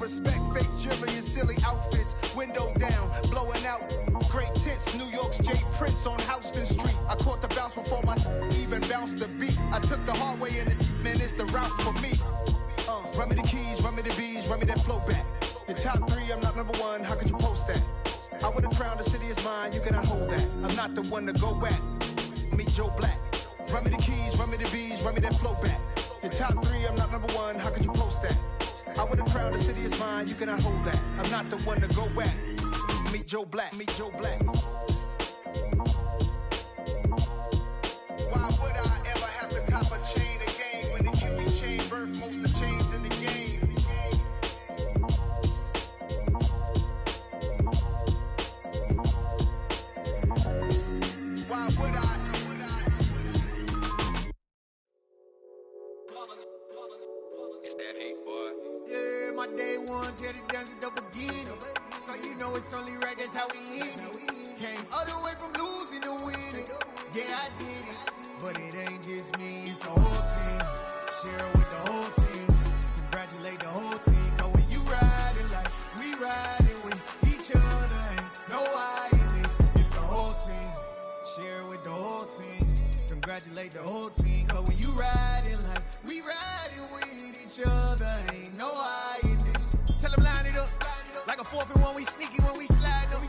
respect, fake jewelry and silly outfits. Window down, blowing out great tits. New York's J. Prince on Houston Street. I caught the bounce before my even bounced the beat. I took the hard way in it, man, it's the route for me. Run me the keys, run me the bees, run me that flow back. Your top three, I'm not number one, how could you post that? I would've crowned the city is mine, you cannot hold that. I'm not the one to go back. Meet Joe Black. Run me the keys, run me the bees, run me that flow back. Your top three, I'm not number one, how could you post that? I would've crowned the city is mine, you cannot hold that. I'm not the one to go back. Meet Joe Black, meet Joe Black. Why would I ever have to cop a chain again when the QB chain birthed most of chains in the game? Why would I? It's that hate, boy. Yeah, my day ones here to dance at the beginning. So you know it's only right, that's how we end it. Came all the way from losing to winning. Yeah, I did it. But it ain't just me, it's the whole team. Share it with the whole team. Congratulate the whole team. Cause when you riding like we riding with each other, ain't no I in this. It's the whole team. Share it with the whole team. Congratulate the whole team. Cause when you riding like we riding with each other, ain't no I in this. Tell them line it up. Like a 4th and 1, we sneaky when we slide them.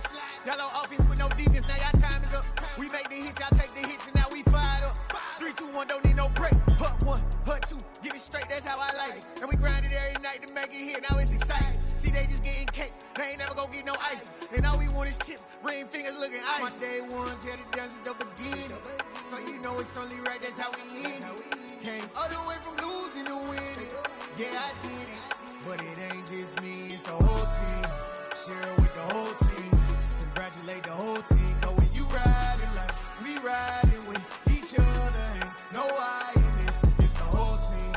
Y'all on offense with no defense, now y'all time is up. We make the hits, y'all take the hits, and now we fired up. 3, 2, 1, don't need no break. Hut 1, hut 2, give it straight, that's how I like it. And we grind it every night to make it hit, now it's exciting. See, they just getting cake, they ain't never gonna get no ice. And all we want is chips, ring fingers looking ice. My day ones here to dance at the beginning. So you know it's only right, that's how we end it. Came all the way from losing to winning. Yeah, I did it. But it ain't just me, it's the whole team. Share it with the whole team. Congratulate the whole team. Cause when you riding like we riding with each other, ain't no I in this. It's the whole team.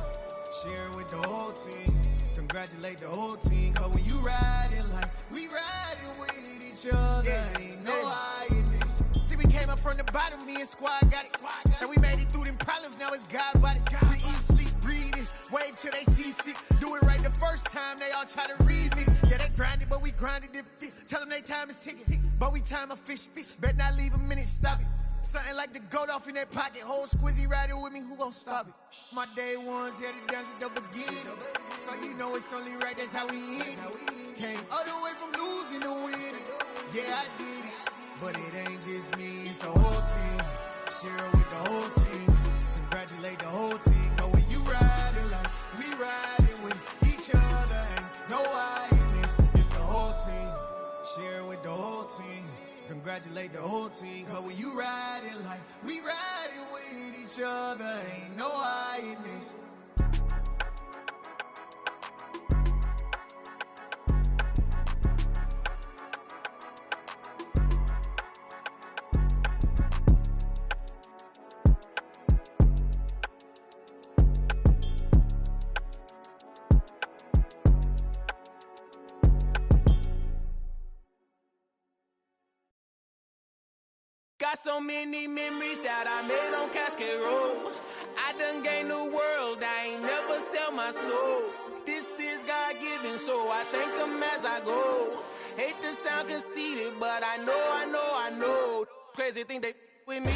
Share it with the whole team. Congratulate the whole team. Cause when you riding like we riding with each other, ain't no I in this. See, we came up from the bottom, me and squad got it. And we made it through them problems, now it's God body. We eat, sleep, breathe this. Wave till they see sick. Do it right the first time, they all try to remix. Yeah, they grinded, but we grinded different. Tell them they time is ticking, but we time a fish. Bet not leave a minute, stop it. Something like the goat off in their pocket. Whole squizzy riding with me, who gon' stop it? My day ones here to dance at the beginning. So you know it's only right, that's how we end it. Came all the way from losing to winning. Yeah, I did it. But it ain't just me, it's the whole team. Share it with the whole team. Congratulate the whole team. Cause when you riding like we riding with each other, ain't no I in this. It's the whole team. Share it with the whole team. Congratulate the whole team. Cause when you riding like we riding with each other, ain't no I in this. Got so many memories that I made on Cascade Road. I done gained the world, I ain't never sell my soul. This is God-given, so I thank him as I go. Hate to sound conceited, but I know. Crazy thing they with me.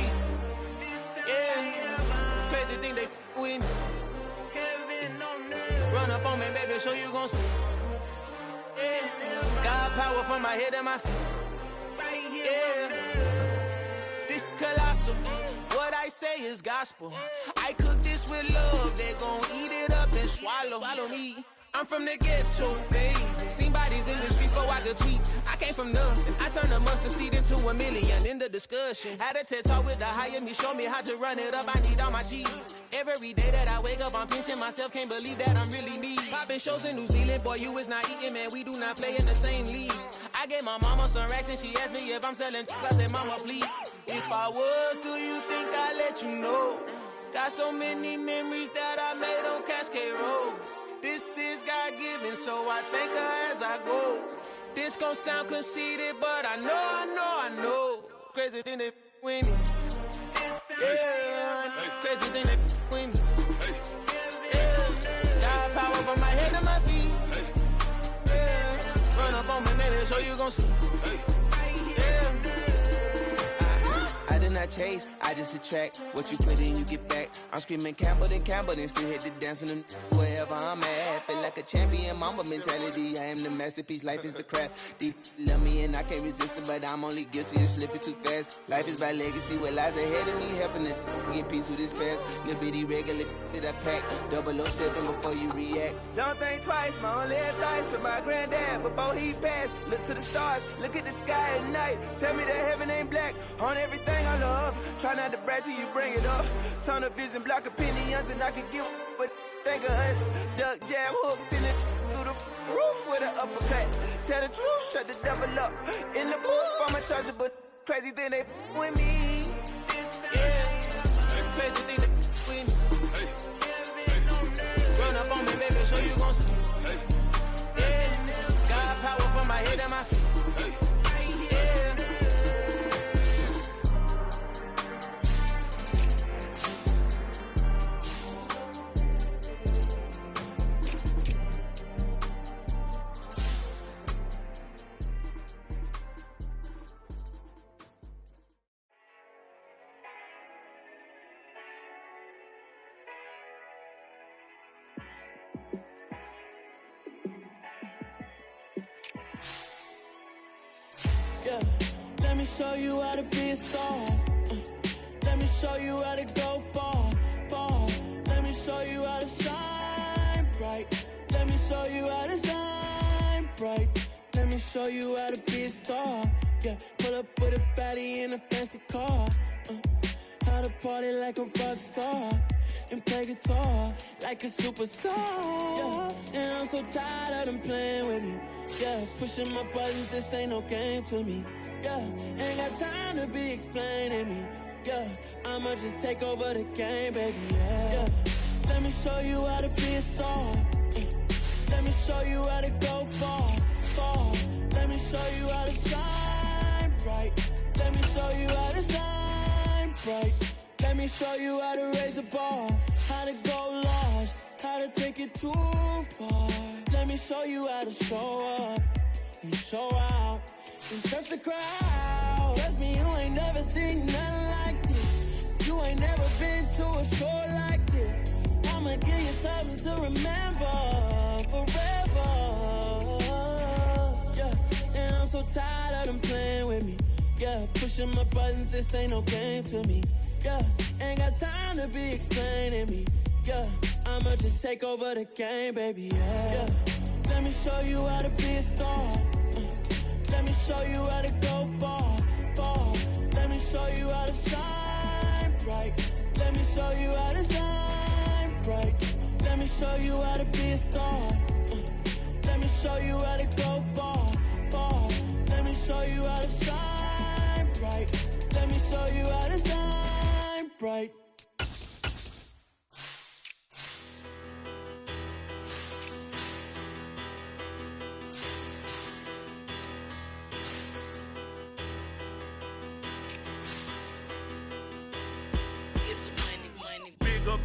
Yeah, crazy thing they with me. Run up on me, baby, show you gon' see. Yeah, God power from my head and my feet. Yeah. Colossal. What I say is gospel. I cook this with love, they gon' eat it up and swallow me. I'm from the ghetto, babe. Seen bodies in the streets so I could tweet. I came from nothing. I turned a mustard seed into a million in the discussion. Had a TED talk with the higher me, show me how to run it up. I need all my cheese. Every day that I wake up, I'm pinching myself. Can't believe that I'm really me. Popping shows in New Zealand, boy, you is not eating, man. We do not play in the same league. I gave my mama some racks and she asked me if I'm selling. I said, mama, please. If I was, do you think I'd let you know? Got so many memories that I made on Cascade Road. This is God-given, so I thank her as I go. This gon' sound conceited, but I know. Crazy thing they with me. Yeah, crazy thing they with me. Yeah, God power from my head to my feet. Yeah. baby, so you gon' see. I did not chase, I just attract. What you put in, you get back. I'm screaming Campbell, then still hit the dancing and wherever I'm at. Feel like a champion, mamba mentality. I am the masterpiece, life is the crap. Deep love me and I can't resist it, but I'm only guilty of slipping too fast. Life is by legacy, what lies ahead of me, helping to get peace with this past. Little bitty regular that I pack, 007 before you react. Don't think twice, my only advice for my granddad before he passed. Look to the stars, look at the sky at night. Tell me that heaven ain't black on everything I love. Try not to brag till you bring it up. Tunnel vision, block opinions, and I could give but think of us. Duck, jab, hooks in it through the roof with an uppercut. Tell the truth, shut the devil up. In the booth, I'm untouchable. Crazy thing they with me. Yeah, crazy thing they with me. Run up on me, baby, so you gon' see. Yeah, got power from my head and my feet. Let me show you how to be a star. Let me show you how to go far, far. Let me show you how to shine bright. Let me show you how to shine bright. Let me show you how to be a star. Yeah, pull up with a baddie in a fancy car. How to party like a rock star and play guitar like a superstar. Yeah, and I'm so tired of them playing with me. Yeah, pushing my buttons, this ain't no game to me. Yeah, ain't got time to be explaining me. Yeah, I'ma just take over the game, baby. Yeah, let me show you how to be a star. Let me show you how to go far, far. Let me show you how to shine bright. Let me show you how to shine bright. Let me show you how to raise a bar, how to go large, how to take it too far. Let me show you how to show up and show out and surf the crowd. Trust me, you ain't never seen nothing like this. You ain't never been to a show like this. I'ma give you something to remember forever. Yeah, and I'm so tired of them playing with me. Yeah, pushing my buttons, this ain't no game to me. Yeah, ain't got time to be explaining me. Yeah, I'ma just take over the game, baby. Yeah, let me show you how to be a star. Let me show you how to go far, far. Let me show you how to shine bright. Let me show you how to shine bright. Let me show you how to be a star. Let me show you how to go far, far. Let me show you how to shine bright. Let me show you how to shine bright.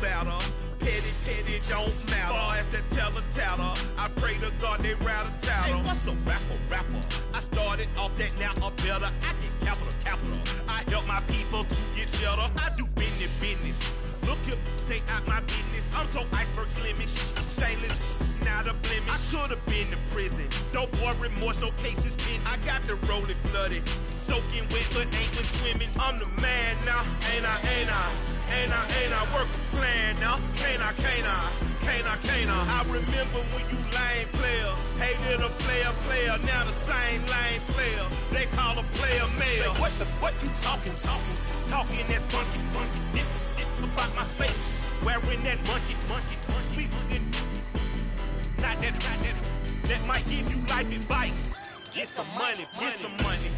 Better, petty don't matter. Far as the teller, I pray to God they rattle tattle. Hey, what's a rapper? I started off that, now I'm better. I get capital. I help my people to get cheddar. I do business. Look here, stay out my business. I'm so iceberg slimish, stainless, not a blemish. I should've been to prison. No boy remorse, no cases pinned. I got the rolling flooded, soaking wet, but ain't been swimming. I'm the man now, ain't I? Work a plan now, can't I? I remember when you lame player, hated a player, now the same lame player. They call a player mayor. Say, what you talking that funky, dip about my face, wearing that monkey, not that might give you life advice. Get some money, get some money,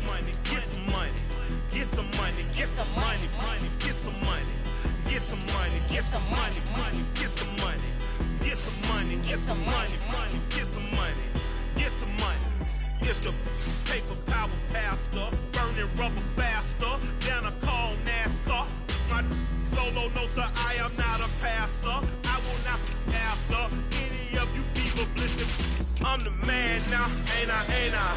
get some money, get some money, get some money, get some money. Get some money, get some money, get some money, get some money, get some money, get some money, get some money. It's the paper power pastor, burning rubber faster, down a call NASCAR. My solo, no sir, I am not a passer. I will not be after any of you fever blitzing. I'm the man now, ain't I?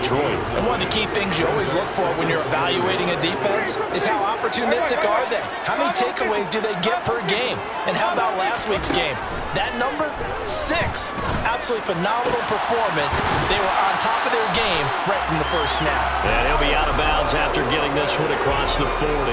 Detroit. And one of the key things you always look for when you're evaluating a defense is how opportunistic are they? How many takeaways do they get per game? And how about last week's game? That number? 6. Absolutely phenomenal performance. They were on top of their game right from the first snap. And he'll be out of bounds after getting this one across the 40.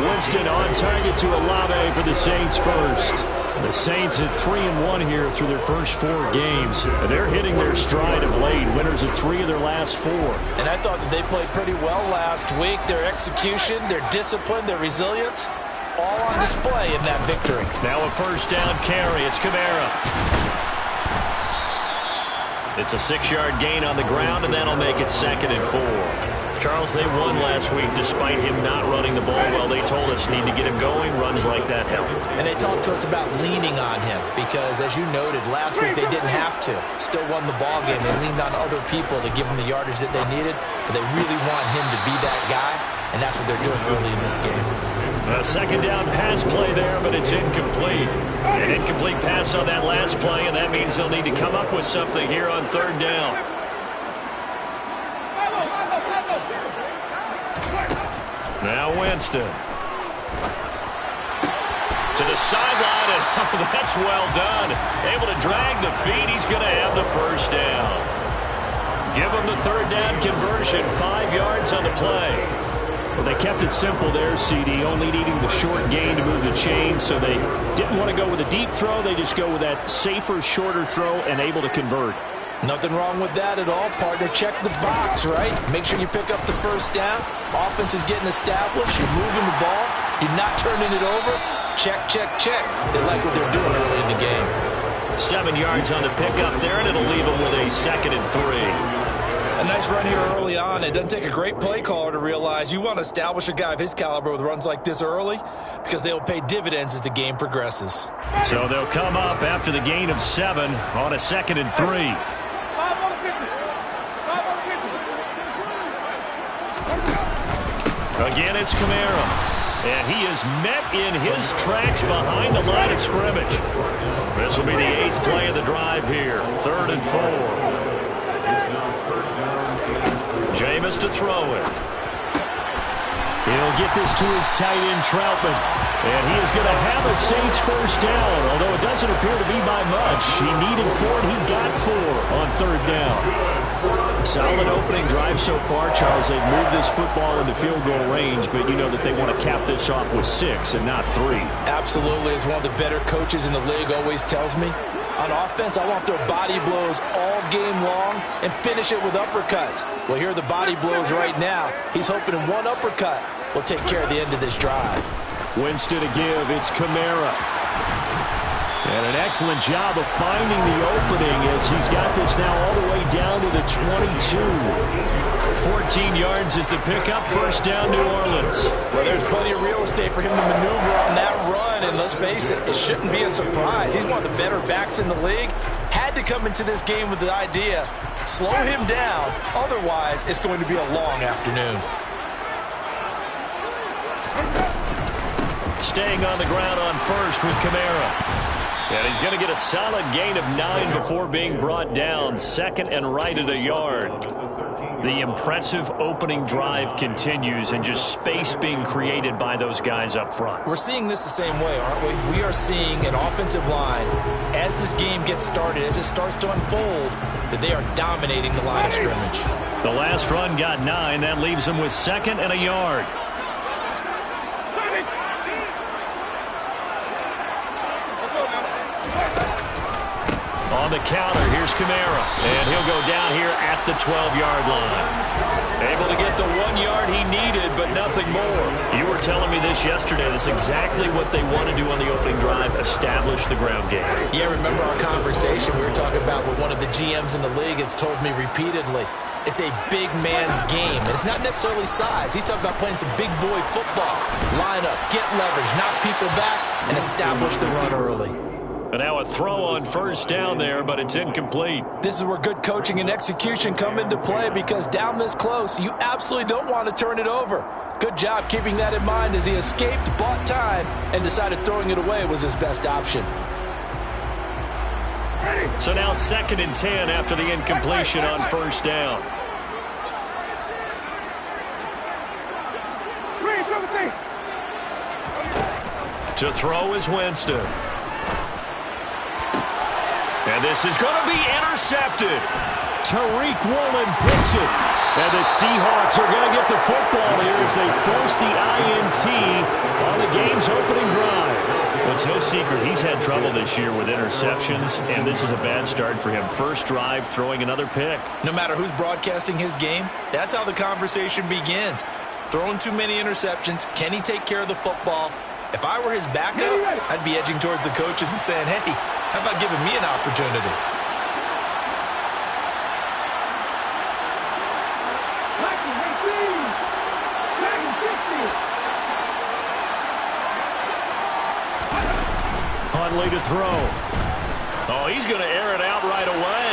Winston on target to Olave for the Saints first. The Saints at 3-1 here through their first 4 games. They're hitting their stride of late. Winners of 3 of their last 4. And I thought that they played pretty well last week. Their execution, their discipline, their resilience, all on display in that victory. Now a first down carry. It's Kamara. It's a 6-yard gain on the ground, and that'll make it 2nd and 4. Charles, they won last week despite him not running the ball well. They told us need to get him going. Runs like that help. And they talked to us about leaning on him because, as you noted, last week they didn't have to. Still won the ball game. They leaned on other people to give them the yardage that they needed, but they really want him to be that guy, and that's what they're doing early in this game. A second down pass play there, but it's incomplete. An incomplete pass on that last play, and that means they'll need to come up with something here on 3rd down. Now Winston. To the sideline, and oh, that's well done. Able to drag the feet. He's going to have the first down. Give him the 3rd down conversion. 5 yards on the play. Well, they kept it simple there, CD, only needing the short gain to move the chains, so they didn't want to go with a deep throw. They just go with that safer, shorter throw and able to convert. Nothing wrong with that at all, partner. Check the box, right? Make sure you pick up the first down. Offense is getting established. You're moving the ball. You're not turning it over. Check, check, check. They like what they're doing early in the game. 7 yards on the pickup there, and it'll leave them with a 2nd and 3. A nice run here early on. It doesn't take a great play caller to realize you want to establish a guy of his caliber with runs like this early because they'll pay dividends as the game progresses. So they'll come up after the gain of 7 on a 2nd and 3. Again, it's Kamara. And he is met in his tracks behind the line of scrimmage. This will be the 8th play of the drive here. 3rd and 4. Jameis to throw it. He'll get this to his tight end, Troutman. And he is going to have a Saints first down, although it doesn't appear to be by much. He needed 4, and he got 4 on 3rd down. Solid opening drive so far, Charles. They've moved this football into field goal range, but you know that they want to cap this off with 6 and not 3. Absolutely. As one of the better coaches in the league always tells me, on offense, I want their body blows all game long and finish it with uppercuts. Well, here are the body blows right now. He's hoping in one uppercut will take care of the end of this drive. Winston to give. It's Kamara. And an excellent job of finding the opening as he's got this now all the way down to the 22. 14 yards is the pickup. First down, New Orleans. Well, there's plenty of real estate for him to maneuver on that run. And let's face it, it shouldn't be a surprise. He's one of the better backs in the league. Had to come into this game with the idea, slow him down. Otherwise, it's going to be a long afternoon. Staying on the ground on first with Kamara. And he's going to get a solid gain of 9 before being brought down. 2nd and right at a yard. The impressive opening drive continues and just space being created by those guys up front. We're seeing this the same way, aren't we? We are seeing an offensive line, as this game gets started, as it starts to unfold, that they are dominating the line of scrimmage. The last run got 9. That leaves them with 2nd and a yard. On the counter, here's Kamara. And he'll go down here at the 12-yard line. Able to get the 1 yard he needed, but nothing more. You were telling me this yesterday. That's exactly what they want to do on the opening drive, establish the ground game. Yeah, remember our conversation? We were talking about what one of the GMs in the league has told me repeatedly. It's a big man's game. And it's not necessarily size. He's talking about playing some big boy football. Line up, get leverage, knock people back, and establish the run early. And now a throw on first down there, but it's incomplete. This is where good coaching and execution come into play because down this close, you absolutely don't want to turn it over. Good job keeping that in mind as he escaped, bought time, and decided throwing it away was his best option. So now 2nd and 10 after the incompletion on first down. To throw is Winston. And this is going to be intercepted. Tariq Woolen picks it. And the Seahawks are going to get the football here as they force the INT on the game's opening drive. Well, it's no secret he's had trouble this year with interceptions, and this is a bad start for him. First drive, throwing another pick. No matter who's broadcasting his game, that's how the conversation begins. Throwing too many interceptions. Can he take care of the football? If I were his backup, I'd be edging towards the coaches and saying, hey, how about giving me an opportunity? Huntley to throw. Oh, he's going to air it out right away.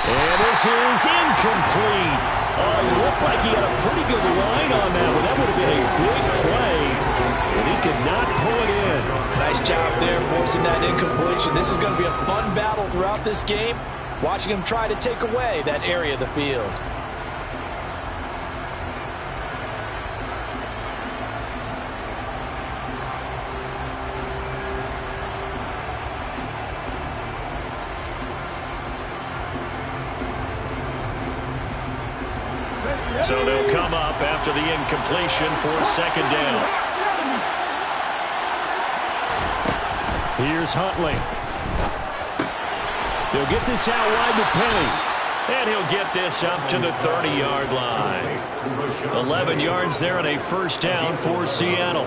And this is incomplete. Oh, it looked like he had a pretty good line on that one. That would have been a big play, but he could not pull it in. Nice job there forcing that incompletion. This is going to be a fun battle throughout this game, watching him try to take away that area of the field. So they'll come up after the incompletion for second down. Here's Huntley. He'll get this out wide to Penny. And he'll get this up to the 30-yard line. 11 yards there and a first down for Seattle.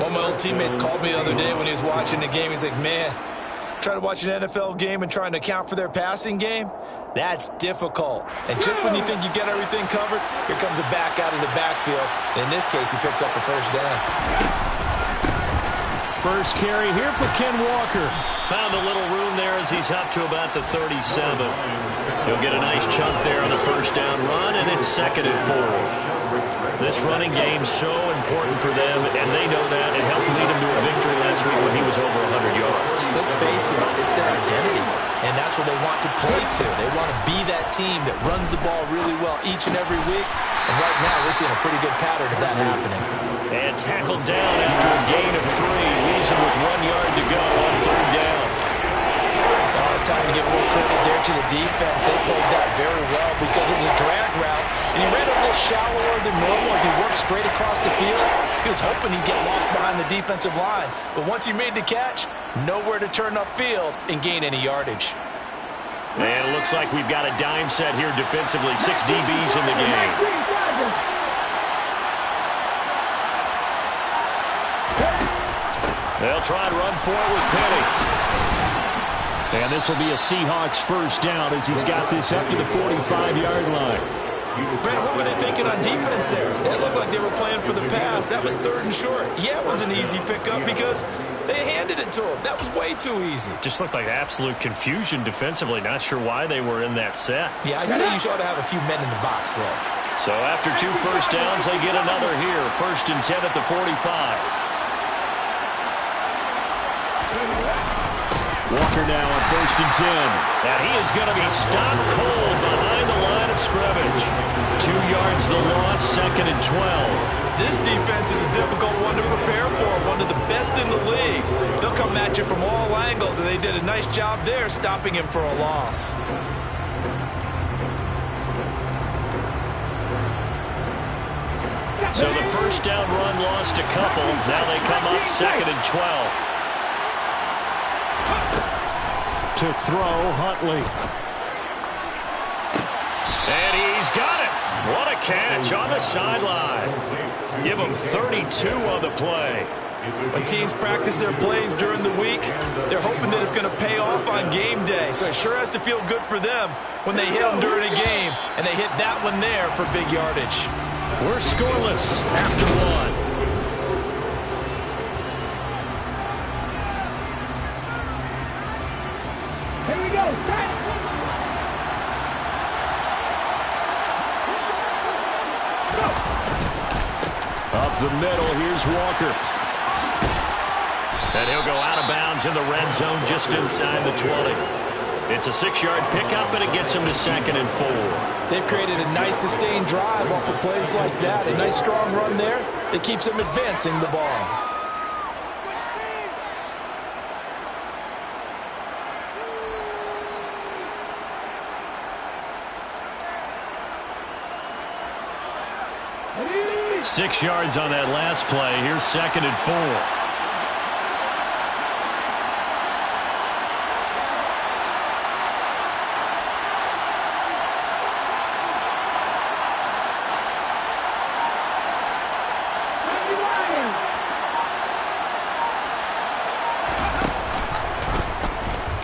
One of my old teammates called me the other day when he was watching the game. He's like, man, trying to watch an NFL game and trying to account for their passing game? That's difficult. And just when you think you get everything covered, here comes a back out of the backfield. And in this case, he picks up a first down. First carry here for Ken Walker. Found a little room there as he's up to about the 37. He'll get a nice chunk there on the first down run, and it's 2nd and 4. This running game's so important for them, and they know that. It helped lead him to a victory last week when he was over 100 yards. Let's face it, it's their identity. And that's what they want to play to. They want to be that team that runs the ball really well each and every week. And right now, we're seeing a pretty good pattern of that happening. And tackled down after a gain of 3. Leaves him with 1 yard to go on third down. Well, it's time to give more credit there to the defense. They played that very well because it was a drag route. And he ran a little shallower than normal as he worked straight across the field. He was hoping he'd get lost behind the defensive line. But once he made the catch, nowhere to turn upfield and gain any yardage. And it looks like we've got a dime set here defensively. 6 DBs in the game. They'll try and run for it with Penny. And this will be a Seahawks first down as he's got this up to the 45-yard line. Brandon, what were they thinking on defense there? It looked like they were playing for the pass. That was 3rd and short. Yeah, it was an easy pickup because they handed it to him. That was way too easy. Just looked like absolute confusion defensively. Not sure why they were in that set. Yeah, I'd say you ought to have a few men in the box there. So after 2 first downs, they get another here. 1st and 10 at the 45. Walker now on 1st and 10. And he is going to be stopped cold behind the line of scrimmage. 2 yards the loss, 2nd and 12. This defense is a difficult one to prepare for, one of the best in the league. They'll come at you from all angles, and they did a nice job there stopping him for a loss. So the first down run lost a couple. Now they come up 2nd and 12. To throw, Huntley. And he's got it. What a catch on the sideline. Give him 32 on the play. When teams practice their plays during the week, they're hoping that it's going to pay off on game day. So it sure has to feel good for them when they hit them during a game, and they hit that one there for big yardage. We're scoreless after 1. Up the middle, here's Walker. And he'll go out of bounds in the red zone just inside the 20. It's a 6-yard pickup, and it gets him to 2nd and 4. They've created a nice sustained drive off of plays like that. A nice strong run there that keeps them advancing the ball. 6 yards on that last play. Here's 2nd and 4.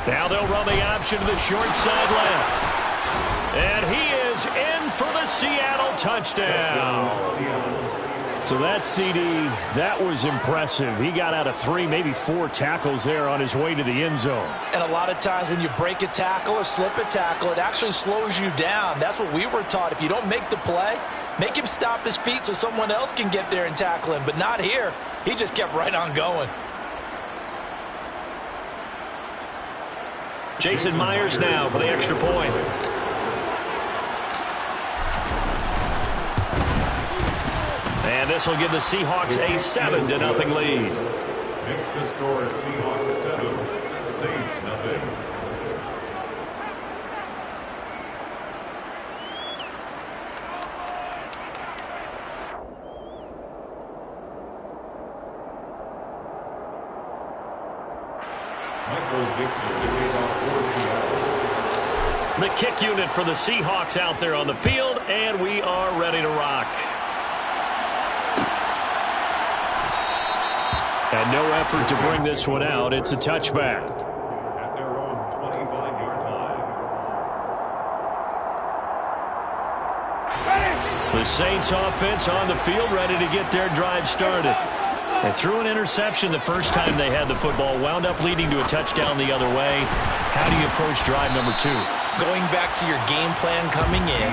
Now they'll run the option to the short side left. And he is in for the Seattle touchdown. So that CD, that was impressive. He got out of 3, maybe 4 tackles there on his way to the end zone. And a lot of times when you break a tackle or slip a tackle, it actually slows you down. That's what we were taught. If you don't make the play, make him stop his feet so someone else can get there and tackle him. But not here. He just kept right on going. Jason Myers now for the extra point. And this will give the Seahawks a 7-0 lead. Next the score is Seahawks 7, Saints 0. The kick unit for the Seahawks out there on the field, and we are ready to rock. And no effort to bring this one out. It's a touchback. At their own 25-yard line. The Saints offense on the field, ready to get their drive started. They threw an interception the first time they had the football, wound up leading to a touchdown the other way. How do you approach drive number 2? Going back to your game plan coming in,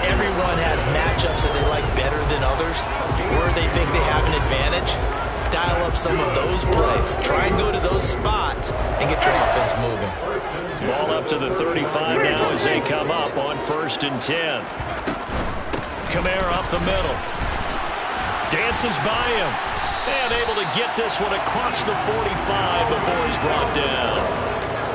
everyone has matchups that they like better than others, where they think they have an advantage. Dial up some of those plays. Try and go to those spots and get your offense moving. Ball up to the 35 now as they come up on 1st and 10. Kamara up the middle. Dances by him. And able to get this one across the 45 before he's brought down.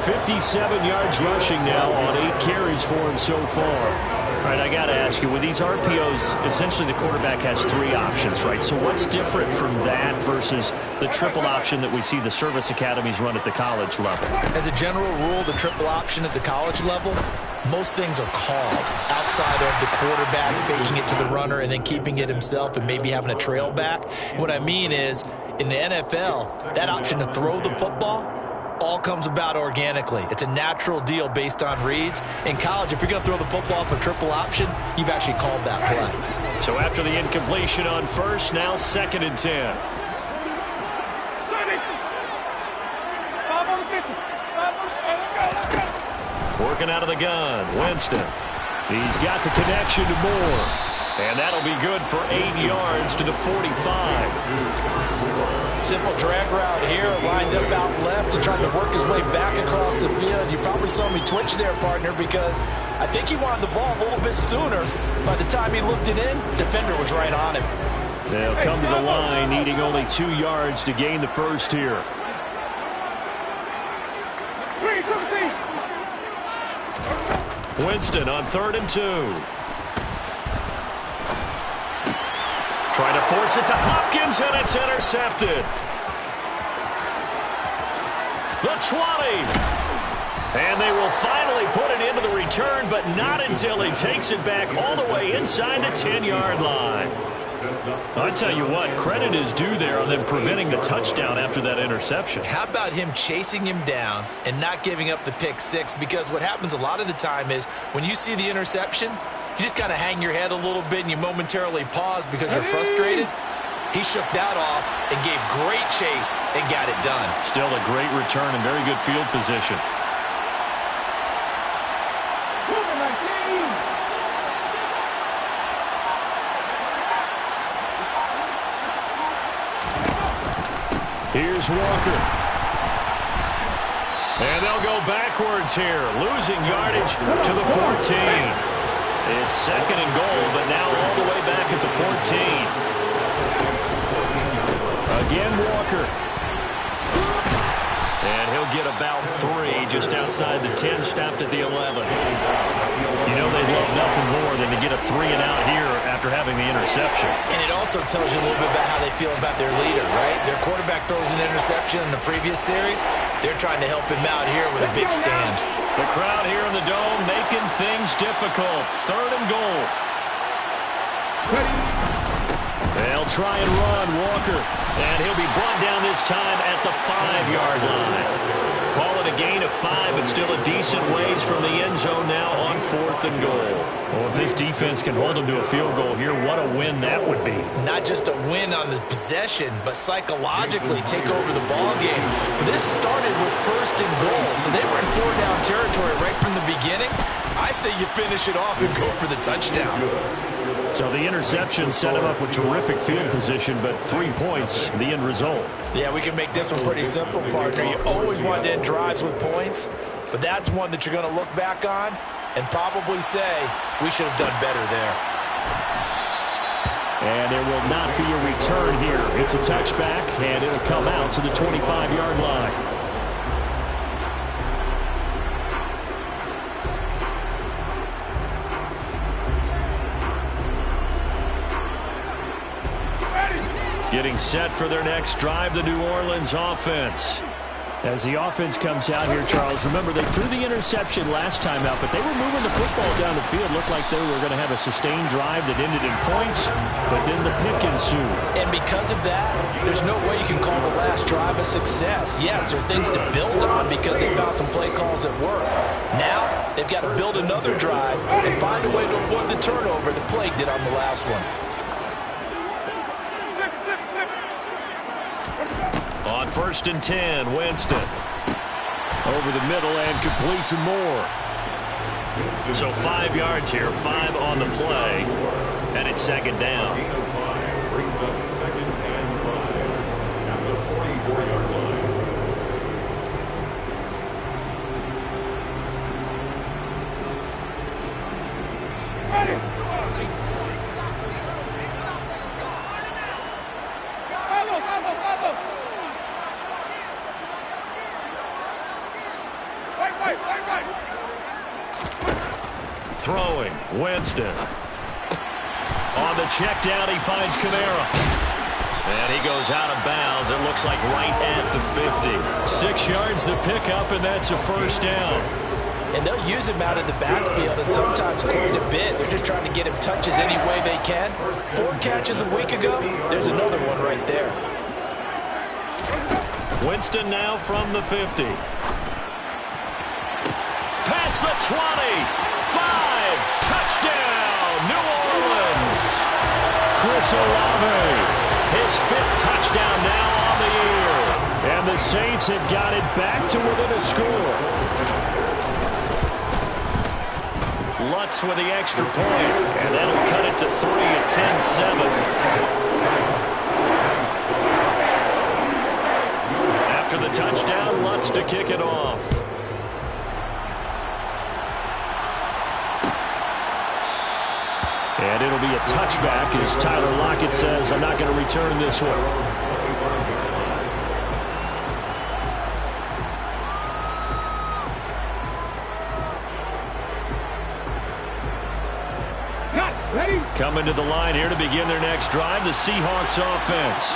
57 yards rushing now on 8 carries for him so far. All right, I got to ask you, with these RPOs, essentially the quarterback has 3 options, right? So what's different from that versus the triple option that we see the service academies run at the college level? As a general rule, the triple option at the college level, most things are called outside of the quarterback faking it to the runner and then keeping it himself and maybe having a trail back. What I mean is, in the NFL, that option to throw the football all comes about organically. It's a natural deal based on reads. In college, if you're going to throw the football for triple option, you've actually called that play. So after the incompletion on 1st, now 2nd and 10. Working out of the gun, Winston. He's got the connection to Moore. And that'll be good for 8 yards to the 45. Simple drag route here, lined up out left and trying to work his way back across the field. You probably saw me twitch there, partner, because I think he wanted the ball a little bit sooner. By the time he looked it in, defender was right on him. They'll come to the line, needing only 2 yards to gain the first here. Winston on 3rd and 2. Trying to force it to Hopkins, and it's intercepted. The 20. And they will finally put it into the return, but not until he takes it back all the way inside the 10-yard line. I tell you what, credit is due there on them preventing the touchdown after that interception. How about him chasing him down and not giving up the pick 6? Because what happens a lot of the time is when you see the interception, you just kind of hang your head a little bit and you momentarily pause because you're frustrated. He shook that off and gave great chase and got it done. Still a great return and very good field position. Here's Walker. And they'll go backwards here, losing yardage to the 14. It's 2nd and goal, but now all the way back at the 14. Again, Walker. And he'll get about 3 just outside the 10, stopped at the 11. You know they'd love nothing more than to get a 3-and-out here after having the interception. And it also tells you a little bit about how they feel about their leader, right? Their quarterback throws an interception in the previous series. They're trying to help him out here with a big stand. The crowd here in the Dome making things difficult. 3rd and goal. They'll try and run Walker. And he'll be brought down this time at the 5-yard line. Call it a gain of 5, but still a decent ways from the end zone now on 4th and goal. Well, if this defense can hold them to a field goal here, what a win that would be. Not just a win on the possession, but psychologically take over the ball game. This started with 1st and goal, so they were in 4-down territory right from the beginning. I say you finish it off and go for the touchdown. So the interception set him up with terrific field position, but 3 points, the end result. Yeah, we can make this one pretty simple, partner. You always want to end drives with points, but that's one that you're going to look back on and probably say, we should have done better there. And there will not be a return here. It's a touchback, and it'll come out to the 25-yard line. Getting set for their next drive, the New Orleans offense. As the offense comes out here, Charles, remember they threw the interception last time out, but they were moving the football down the field. Looked like they were going to have a sustained drive that ended in points, but then the pick ensued. And because of that, there's no way you can call the last drive a success. Yes, there are things to build on because they found some play calls that work. Now, they've got to build another drive and find a way to avoid the turnover the play did on the last one. On 1st and 10, Winston. Over the middle and complete to Moore. So 5 yards here, 5 on the play, and it's 2nd down. Brings up 2nd and 5 at the 44-yard line. Throwing, Winston. On the check down, he finds Kamara. And he goes out of bounds. It looks like right at the 50. 6 yards the pickup, and that's a 1st down. And they'll use him out of the backfield, and sometimes quite a bit. They're just trying to get him touches any way they can. 4 catches a week ago. There's another one right there. Winston now from the 50. Past the 20. 5. Touchdown, New Orleans. Chris Olave. His 5th touchdown now on the year. And the Saints have got it back to within a score. Lutz with the extra point, and that'll cut it to 3 at 10-7. After the touchdown, Lutz to kick it off. And it'll be a touchback as Tyler Lockett says, I'm not going to return this one. Coming to the line here to begin their next drive, the Seahawks offense.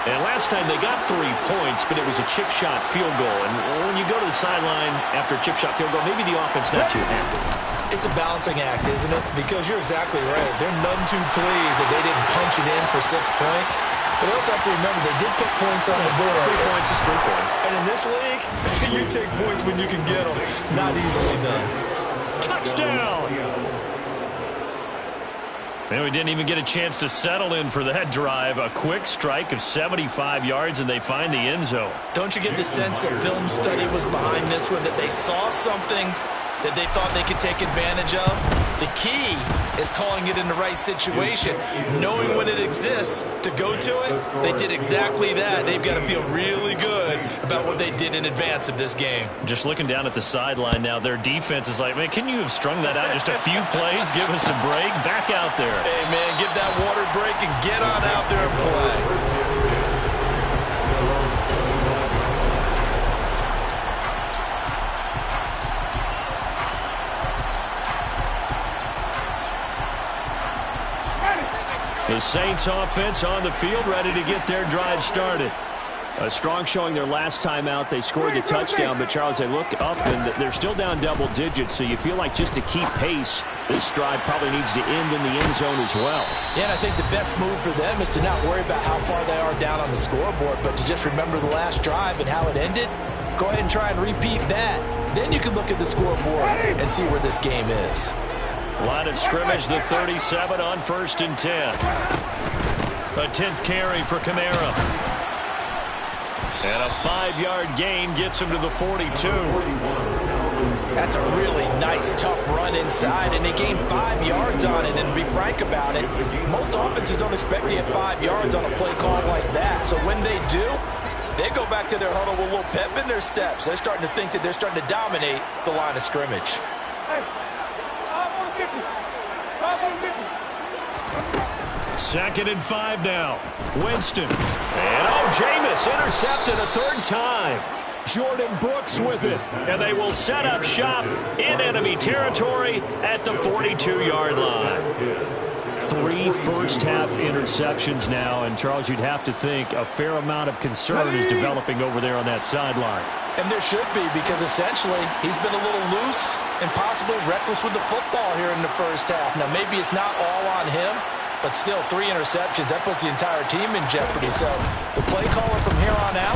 And last time they got 3 points, but it was a chip shot field goal. And when you go to the sideline after a chip shot field goal, maybe the offense not too happy. It's a balancing act, isn't it? Because you're exactly right. They're none too pleased that they didn't punch it in for 6 points. But they also have to remember they did put points on the board. 3 points is 3 points. And in this league, you take points when you can get them. Not easily done. Touchdown! And we didn't even get a chance to settle in for that drive. A quick strike of 75 yards, and they find the end zone. Don't you get the sense that film study was behind this one, that they saw something that they thought they could take advantage of? The key is calling it in the right situation, knowing when it exists to go to it. They did exactly that. They've got to feel really good about what they did in advance of this game. Just looking down at the sideline now, their defense is like, man, can you have strung that out just a few plays? Give us a break. Back out there. Hey, man, give that water break and get on out there and play. The Saints offense on the field, ready to get their drive started. A strong showing their last time out. They scored the touchdown, but Charles, they look up and they're still down double digits, so you feel like just to keep pace, this drive probably needs to end in the end zone as well. Yeah, and I think the best move for them is to not worry about how far they are down on the scoreboard, but to just remember the last drive and how it ended. Go ahead and try and repeat that. Then you can look at the scoreboard and see where this game is. Line of scrimmage, the 37 on 1st and 10. A 10th carry for Kamara. And a 5-yard gain gets him to the 42. That's a really nice, tough run inside, and they gained 5 yards on it. And to be frank about it, most offenses don't expect to get 5 yards on a play call like that. So when they do, they go back to their huddle with a little pep in their steps. They're starting to think that they're starting to dominate the line of scrimmage. Second and 5 now. Winston. And Jameis intercepted a 3rd time. Jordan Brooks with it. And they will set up shop in enemy territory at the 42-yard line. 3 first-half interceptions now. And, Charles, you'd have to think a fair amount of concern is developing over there on that sideline. And there should be, because essentially he's been a little loose and possibly reckless with the football here in the first half. Now, maybe it's not all on him, but still 3 interceptions. That puts the entire team in jeopardy. So the play caller from here on out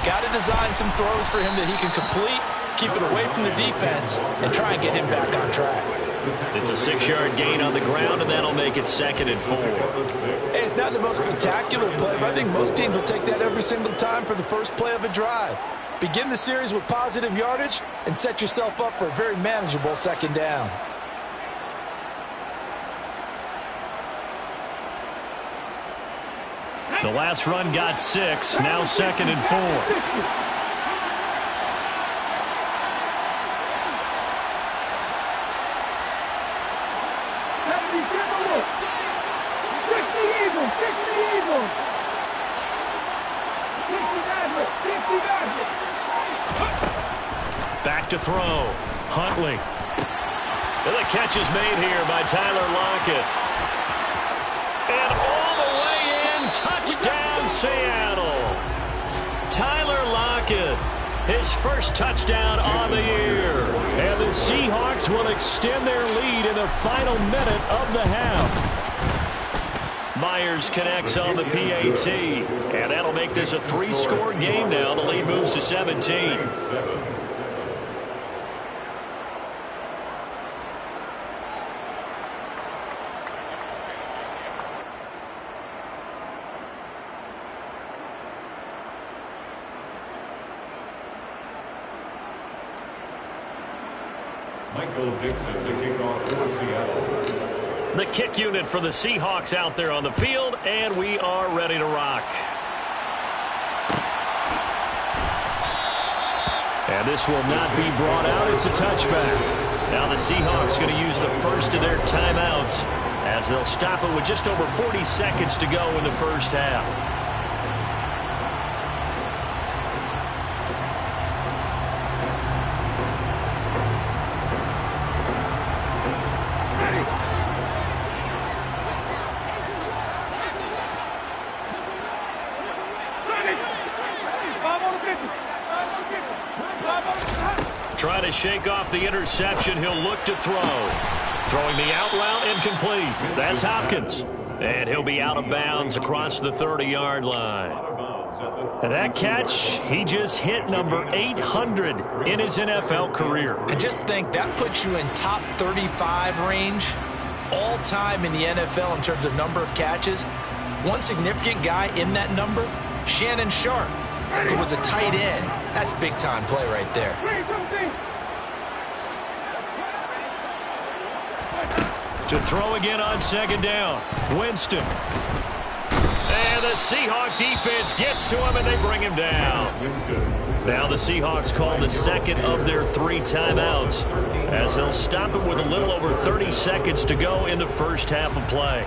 got to design some throws for him that he can complete, keep it away from the defense, and try and get him back on track. It's a 6-yard gain on the ground, and that'll make it 2nd and 4. Hey, it's not the most spectacular play, but I think most teams will take that every single time for the first play of a drive. Begin the series with positive yardage and set yourself up for a very manageable 2nd down. The last run got 6, now 2nd and 4. Back to throw. Huntley. And the catch is made here by Tyler Lockett. And all the way in, touchdown Seattle. Tyler Lockett, his first touchdown on the year. And the Seahawks will extend their lead in the final minute of the half. Myers connects on the PAT, and that'll make this a 3-score game now. The lead moves to 17. Michael Dixon, the kickoff for Seattle. The kick unit for the Seahawks out there on the field, and we are ready to rock. And this will not be brought out. It's a touchback. Now the Seahawks going to use the first of their timeouts as they'll stop it with just over 40 seconds to go in the first half. Trying to shake off the interception. He'll look to throw. Throwing the out route, incomplete. That's Hopkins. And he'll be out of bounds across the 30-yard line. And that catch, he just hit number 800 in his NFL career. I just think that puts you in top 35 range all time in the NFL in terms of number of catches. One significant guy in that number, Shannon Sharpe, who was a tight end. That's big-time play right there. To throw again on 2nd down. Winston. And the Seahawk defense gets to him, and they bring him down. Now the Seahawks call the second of their 3 timeouts as they'll stop it with a little over 30 seconds to go in the first half of play.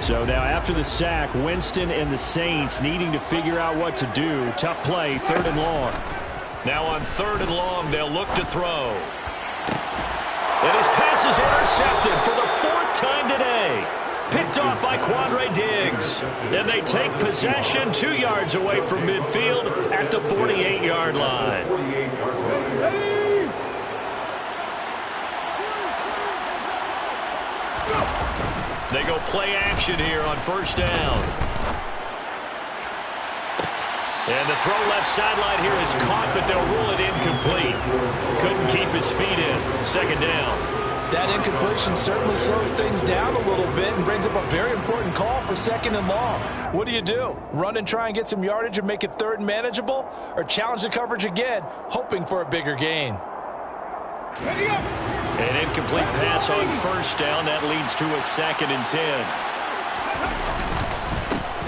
So now after the sack, Winston and the Saints needing to figure out what to do. Tough play, 3rd and long. Now on 3rd and long, they'll look to throw. And his pass is intercepted for the 4th time today. Picked off by Quandre Diggs. And they take possession 2 yards away from midfield at the 48-yard line. They go play action here on 1st down. And the throw left sideline here is caught, but they'll rule it incomplete. Couldn't keep his feet in. 2nd down. That incompletion certainly slows things down a little bit and brings up a very important call for 2nd and long. What do? Run and try and get some yardage and make it 3rd and manageable? Or challenge the coverage again, hoping for a bigger gain? An incomplete pass on 1st down. That leads to a 2nd and 10.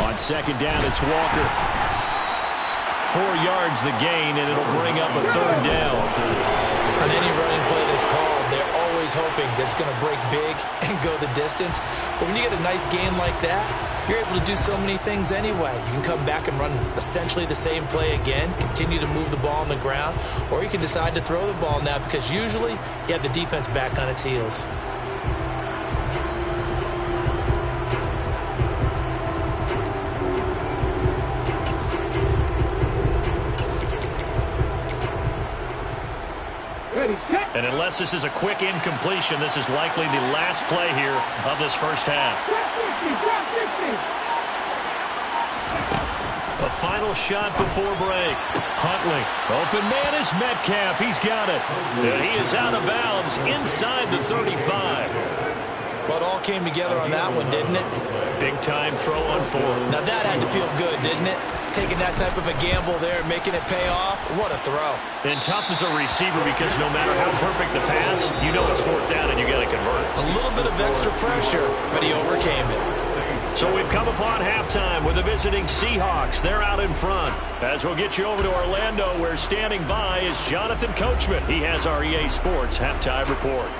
On 2nd down, it's Walker. 4 yards the gain, and it'll bring up a 3rd down. On any running play that's called, they're always hoping that it's going to break big and go the distance. But when you get a nice gain like that, you're able to do so many things anyway. You can come back and run essentially the same play again, continue to move the ball on the ground, or you can decide to throw the ball now because usually you have the defense back on its heels. And unless this is a quick incompletion, this is likely the last play here of this 1st half. A final shot before break. Huntley. Open man is Metcalf. He's got it. And he is out of bounds inside the 35. But all came together on that one, didn't it? Big time throw on 4th. Now that had to feel good, didn't it? Taking that type of a gamble there, making it pay off. What a throw. And tough as a receiver because no matter how perfect the pass, you know it's 4th down and you got to convert. A little bit of extra pressure, but he overcame it. So we've come upon halftime with the visiting Seahawks. They're out in front. As we'll get you over to Orlando, where standing by is Jonathan Coachman. He has our EA Sports halftime report.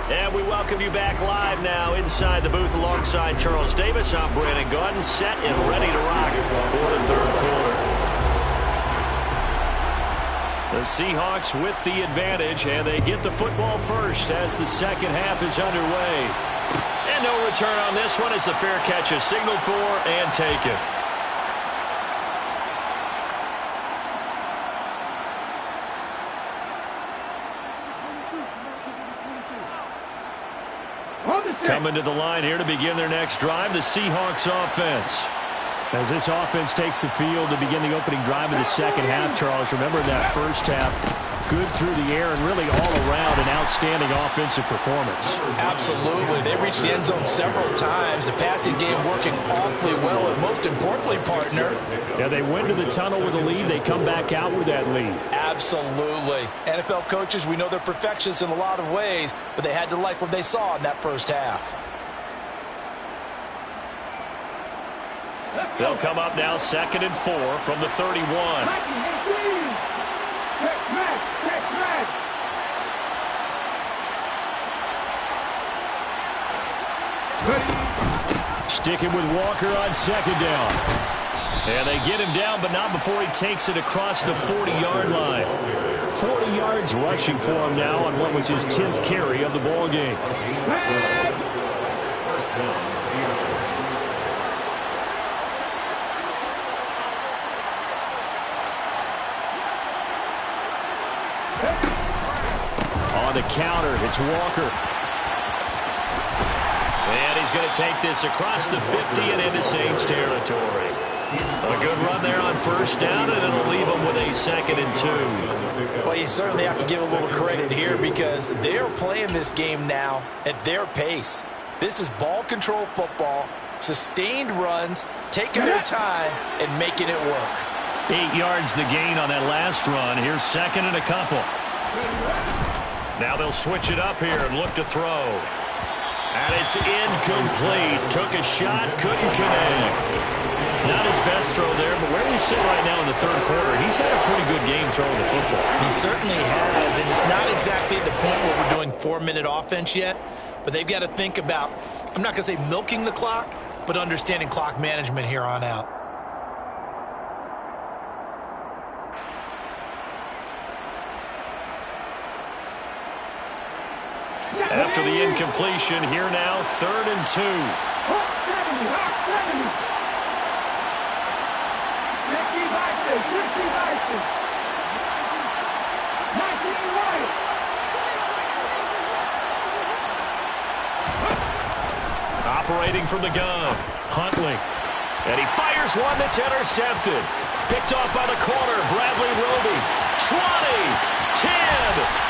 And we welcome you back live now inside the booth alongside Charles Davis. I'm Brandon Gaudin, set and ready to rock for the 3rd quarter. The Seahawks with the advantage, and they get the football first as the 2nd half is underway. And no return on this one as the fair catch is signaled for and taken. Coming to the line here to begin their next drive, the Seahawks offense. As this offense takes the field to begin the opening drive of the 2nd half, Charles, remember that 1st half, good through the air and really all around an outstanding offensive performance. Absolutely. They reached the end zone several times. The passing game working awfully well, and most importantly, partner. Yeah, they went to the tunnel with a lead. They come back out with that lead. Absolutely. NFL coaches, we know they're perfectionists in a lot of ways, but they had to like what they saw in that 1st half. They'll come up now 2nd and 4 from the 31. Sticking with Walker on 2nd down. And they get him down, but not before he takes it across the 40-yard line. 40 yards rushing for him now on what was his 10th carry of the ball game. On the counter, it's Walker. And he's going to take this across the 50 and into Saints territory. A good run there on 1st down, and it'll leave them with a 2nd and 2. Well, you certainly have to give a little credit here because they're playing this game now at their pace. This is ball control football, sustained runs, taking their time, and making it work. 8 yards the gain on that last run. Here's 2nd and a couple. Now they'll switch it up here and look to throw. And it's incomplete. Took a shot, couldn't connect. Not his best throw there, but where we sit right now in the 3rd quarter, he's had a pretty good game throwing the football. He certainly has, and it's not exactly at the point where we're doing 4-minute offense yet, but they've got to think about, I'm not going to say milking the clock, but understanding clock management here on out. After the incompletion, here now, 3rd and 2. Operating from the gun, Huntley. And he fires one that's intercepted. Picked off by the corner, Bradley Roby. 20, 10.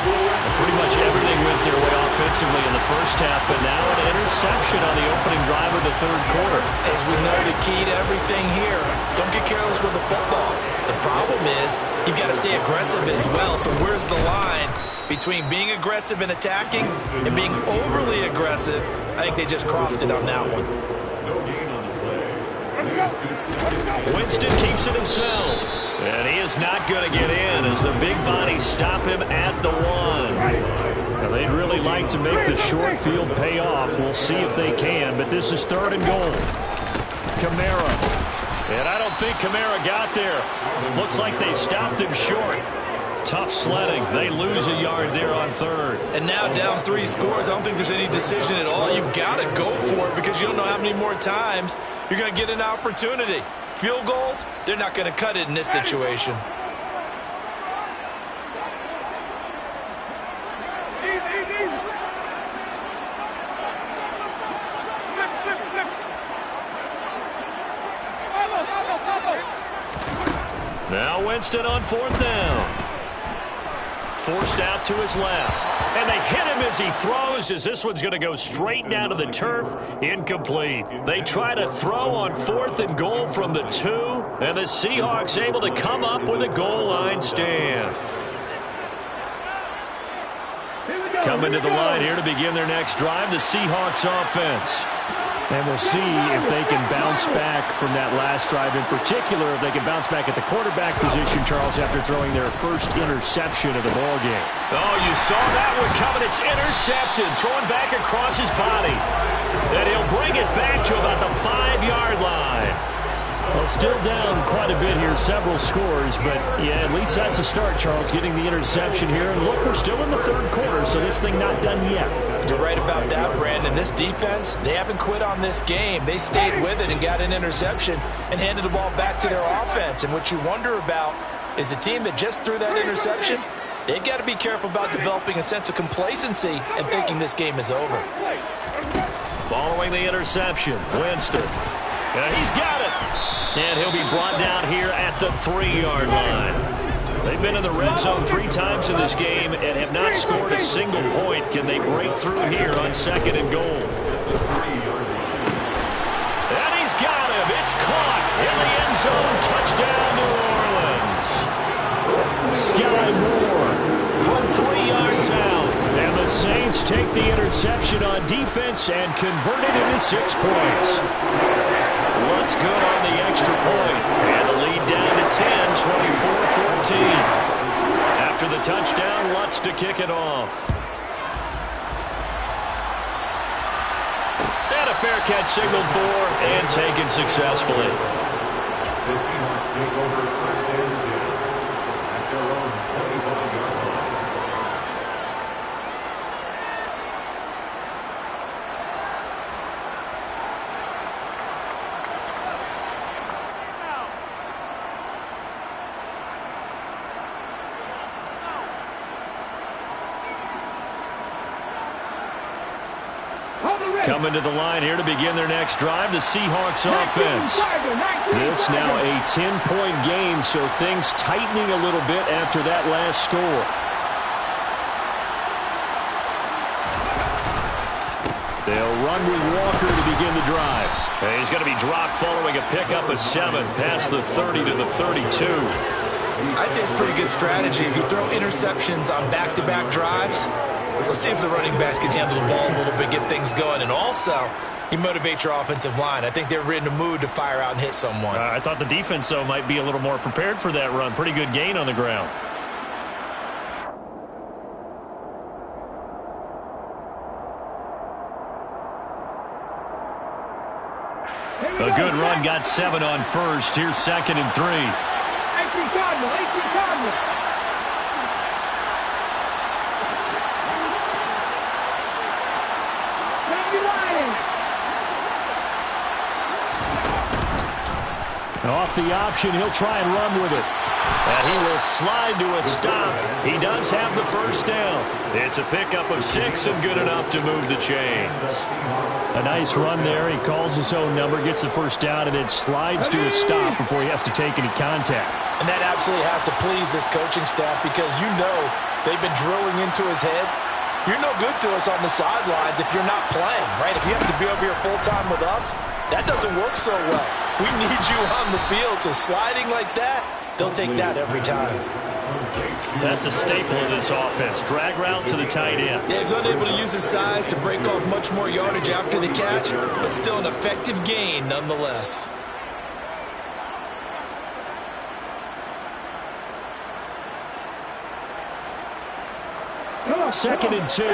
Pretty much everything went their way offensively in the first half, but now an interception on the opening drive of the 3rd quarter. As we know, the key to everything here, don't get careless with the football. The problem is you've got to stay aggressive as well. So where's the line between being aggressive and attacking and being overly aggressive? I think they just crossed it on that one. Winston keeps it himself. And he is not going to get in as the big bodies stop him at the 1. Now, they'd really like to make the short field pay off. We'll see if they can, but this is 3rd and goal. Kamara. And I don't think Kamara got there. Looks like they stopped him short. Tough sledding. They lose a yard there on 3rd. And now down 3 scores. I don't think there's any decision at all. You've got to go for it because you don't know how many more times you're going to get an opportunity. Field goals, they're not going to cut it in this situation. Now Winston on 4th down. Forced out to his left. And they hit him as he throws, as this one's going to go straight down to the turf. Incomplete. They try to throw on 4th and goal from the 2. And the Seahawks able to come up with a goal line stand. Coming to the line here to begin their next drive, the Seahawks offense. And we'll see if they can bounce back from that last drive. In particular, if they can bounce back at the quarterback position, Charles, after throwing their first interception of the ballgame. Oh, you saw that one coming. It's intercepted, throwing back across his body. And he'll bring it back to about the 5-yard line. Well, still down quite a bit here, several scores, but yeah, at least that's a start, Charles, getting the interception here. And look, we're still in the 3rd quarter, so this thing not done yet. You're right about that, Brandon. This defense, they haven't quit on this game. They stayed with it and got an interception and handed the ball back to their offense. And what you wonder about is the team that just threw that interception, they've got to be careful about developing a sense of complacency and thinking this game is over. Following the interception, Winston. He's got it. And he'll be brought down here at the 3-yard line. They've been in the red zone 3 times in this game and have not scored a single point. Can they break through here on 2nd and goal? And he's got him. It's caught in the end zone. Touchdown, New Orleans. Sky Moore from 3 yards out. And the Saints take the interception on defense and convert it into 6 points. Lutz good on the extra point. And the lead down to 10, 24-14. After the touchdown, Lutz to kick it off. And a fair catch signaled for and taken successfully. The Seahawks take over 1st and 10 at their own 25-yard line. Coming to the line here to begin their next drive, the Seahawks offense. This now a 10-point game, so things tightening a little bit after that last score. They'll run with Walker to begin the drive. And he's going to be dropped following a pickup of 7 past the 30 to the 32. I'd say it's a pretty good strategy. If you throw interceptions on back-to-back drives, let's see if the running backs can handle the ball a little bit, get things going. And also, you motivate your offensive line. I think they're in the mood to fire out and hit someone. I thought the defense, though, might be a little more prepared for that run. Pretty good gain on the ground. A good run, got 7 on first. Here's 2nd and 3. 18 Cardinal. Off the option, he'll try and run with it. And he will slide to a stop. He does have the first down. It's a pickup of 6 and good enough to move the chains. A nice run there. He calls his own number, gets the first down, and then slides to a stop before he has to take any contact. And that absolutely has to please this coaching staff because you know they've been drilling into his head. You're no good to us on the sidelines if you're not playing, right? If you have to be over here full-time with us, that doesn't work so well. We need you on the field, so sliding like that, they'll take that every time. That's a staple of this offense. Drag route to the tight end. Yeah, he's unable to use his size to break off much more yardage after the catch, but still an effective gain nonetheless. Second and 2.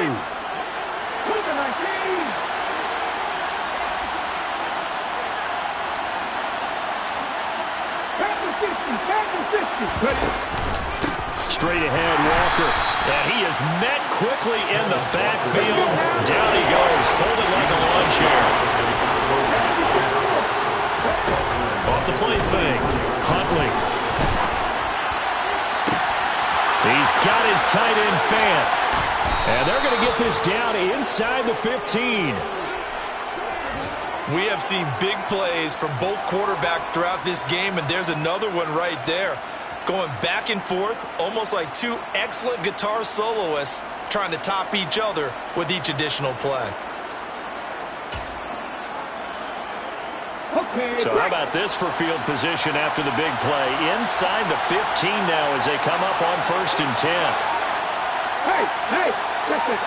Straight ahead, Walker. And he is met quickly in the backfield. Down he goes, folded like a lawn chair. Off the play fake. Huntley. He's got his tight end fan. And they're going to get this down inside the 15. We have seen big plays from both quarterbacks throughout this game, and there's another one right there. Going back and forth, almost like two excellent guitar soloists trying to top each other with each additional play. So how about this for field position after the big play? Inside the 15 now as they come up on 1st and 10. Hey, listen,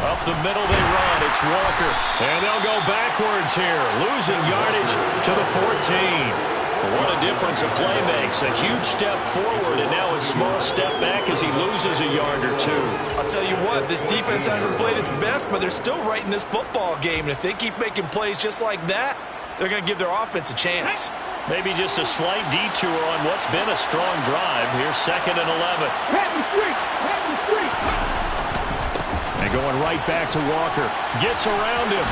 Up the middle they run. It's Walker. And they'll go backwards here. Losing yardage to the 14. What a difference a play makes. A huge step forward and now a small step back as he loses a yard or two. I'll tell you what, this defense hasn't played its best, but they're still right in this football game. And if they keep making plays just like that, they're going to give their offense a chance. Maybe just a slight detour on what's been a strong drive. Here's 2nd and 11. And going right back to Walker. Gets around him.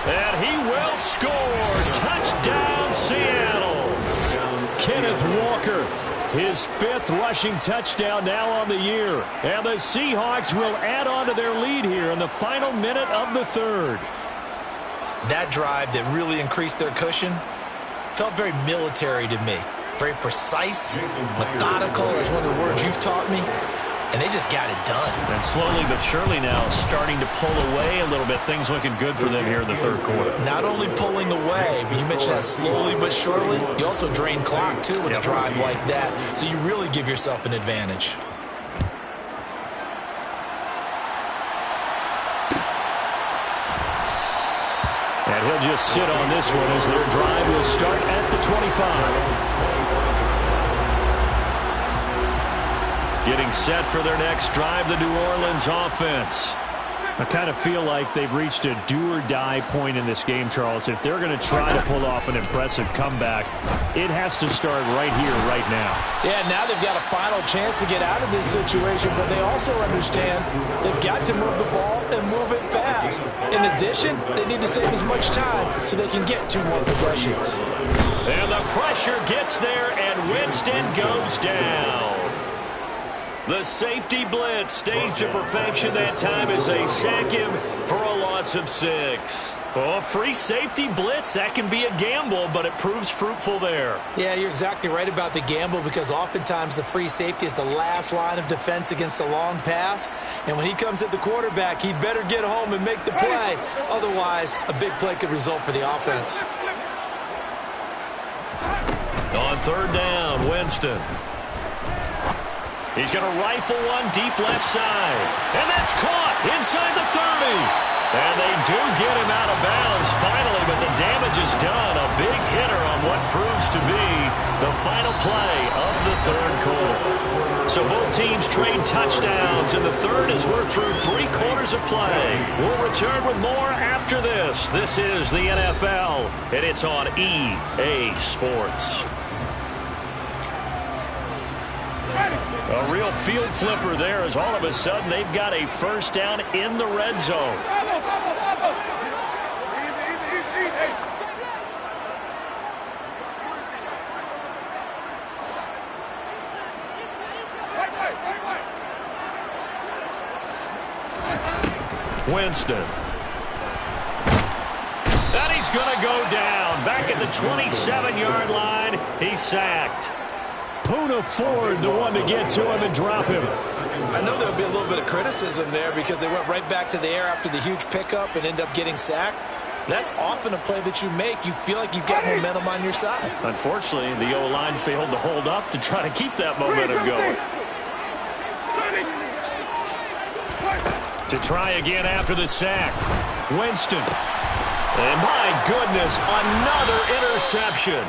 And he will score. Touchdown, Seattle. Kenneth Walker, his 5th rushing touchdown now on the year. And the Seahawks will add on to their lead here in the final minute of the 3rd. That drive that really increased their cushion felt very military to me. Very precise, methodical, is one of the words you've taught me. And they just got it done. And slowly but surely now starting to pull away a little bit. Things looking good for them here in the 3rd quarter. Not only pulling away, but you mentioned that slowly but surely. You also drain clock, too, with a drive like that. So you really give yourself an advantage. And he'll just sit on this one as their drive will start at the 25. Getting set for their next drive, the New Orleans offense. I kind of feel like they've reached a do-or-die point in this game, Charles. If they're going to try to pull off an impressive comeback, it has to start right here, right now. Yeah, now they've got a final chance to get out of this situation, but they also understand they've got to move the ball and move it fast. In addition, they need to save as much time so they can get 2 more possessions. And the pressure gets there, and Winston goes down. The safety blitz staged to perfection that time as they sack him for a loss of 6. Oh, free safety blitz, that can be a gamble, but it proves fruitful there. Yeah, you're exactly right about the gamble because oftentimes the free safety is the last line of defense against a long pass. And when he comes at the quarterback, he'd better get home and make the play. Otherwise, a big play could result for the offense. On 3rd down, Winston. He's going to rifle one deep left side. And that's caught inside the 30. And they do get him out of bounds finally, but the damage is done. A big hitter on what proves to be the final play of the 3rd quarter. So both teams trade touchdowns in the 3rd as we're through 3 quarters of play. We'll return with more after this. This is the NFL, and it's on EA Sports. A real field flipper there as all of a sudden they've got a first down in the red zone. Winston. And he's going to go down. Back at the 27-yard line, he's sacked. Poona Ford, the one to get to him and drop him. I know there'll be a little bit of criticism there because they went right back to the air after the huge pickup and end up getting sacked. That's often a play that you make. You feel like you've got momentum on your side. Unfortunately, the O-line failed to hold up to try to keep that momentum going. To try again after the sack. Winston. And my goodness, another interception.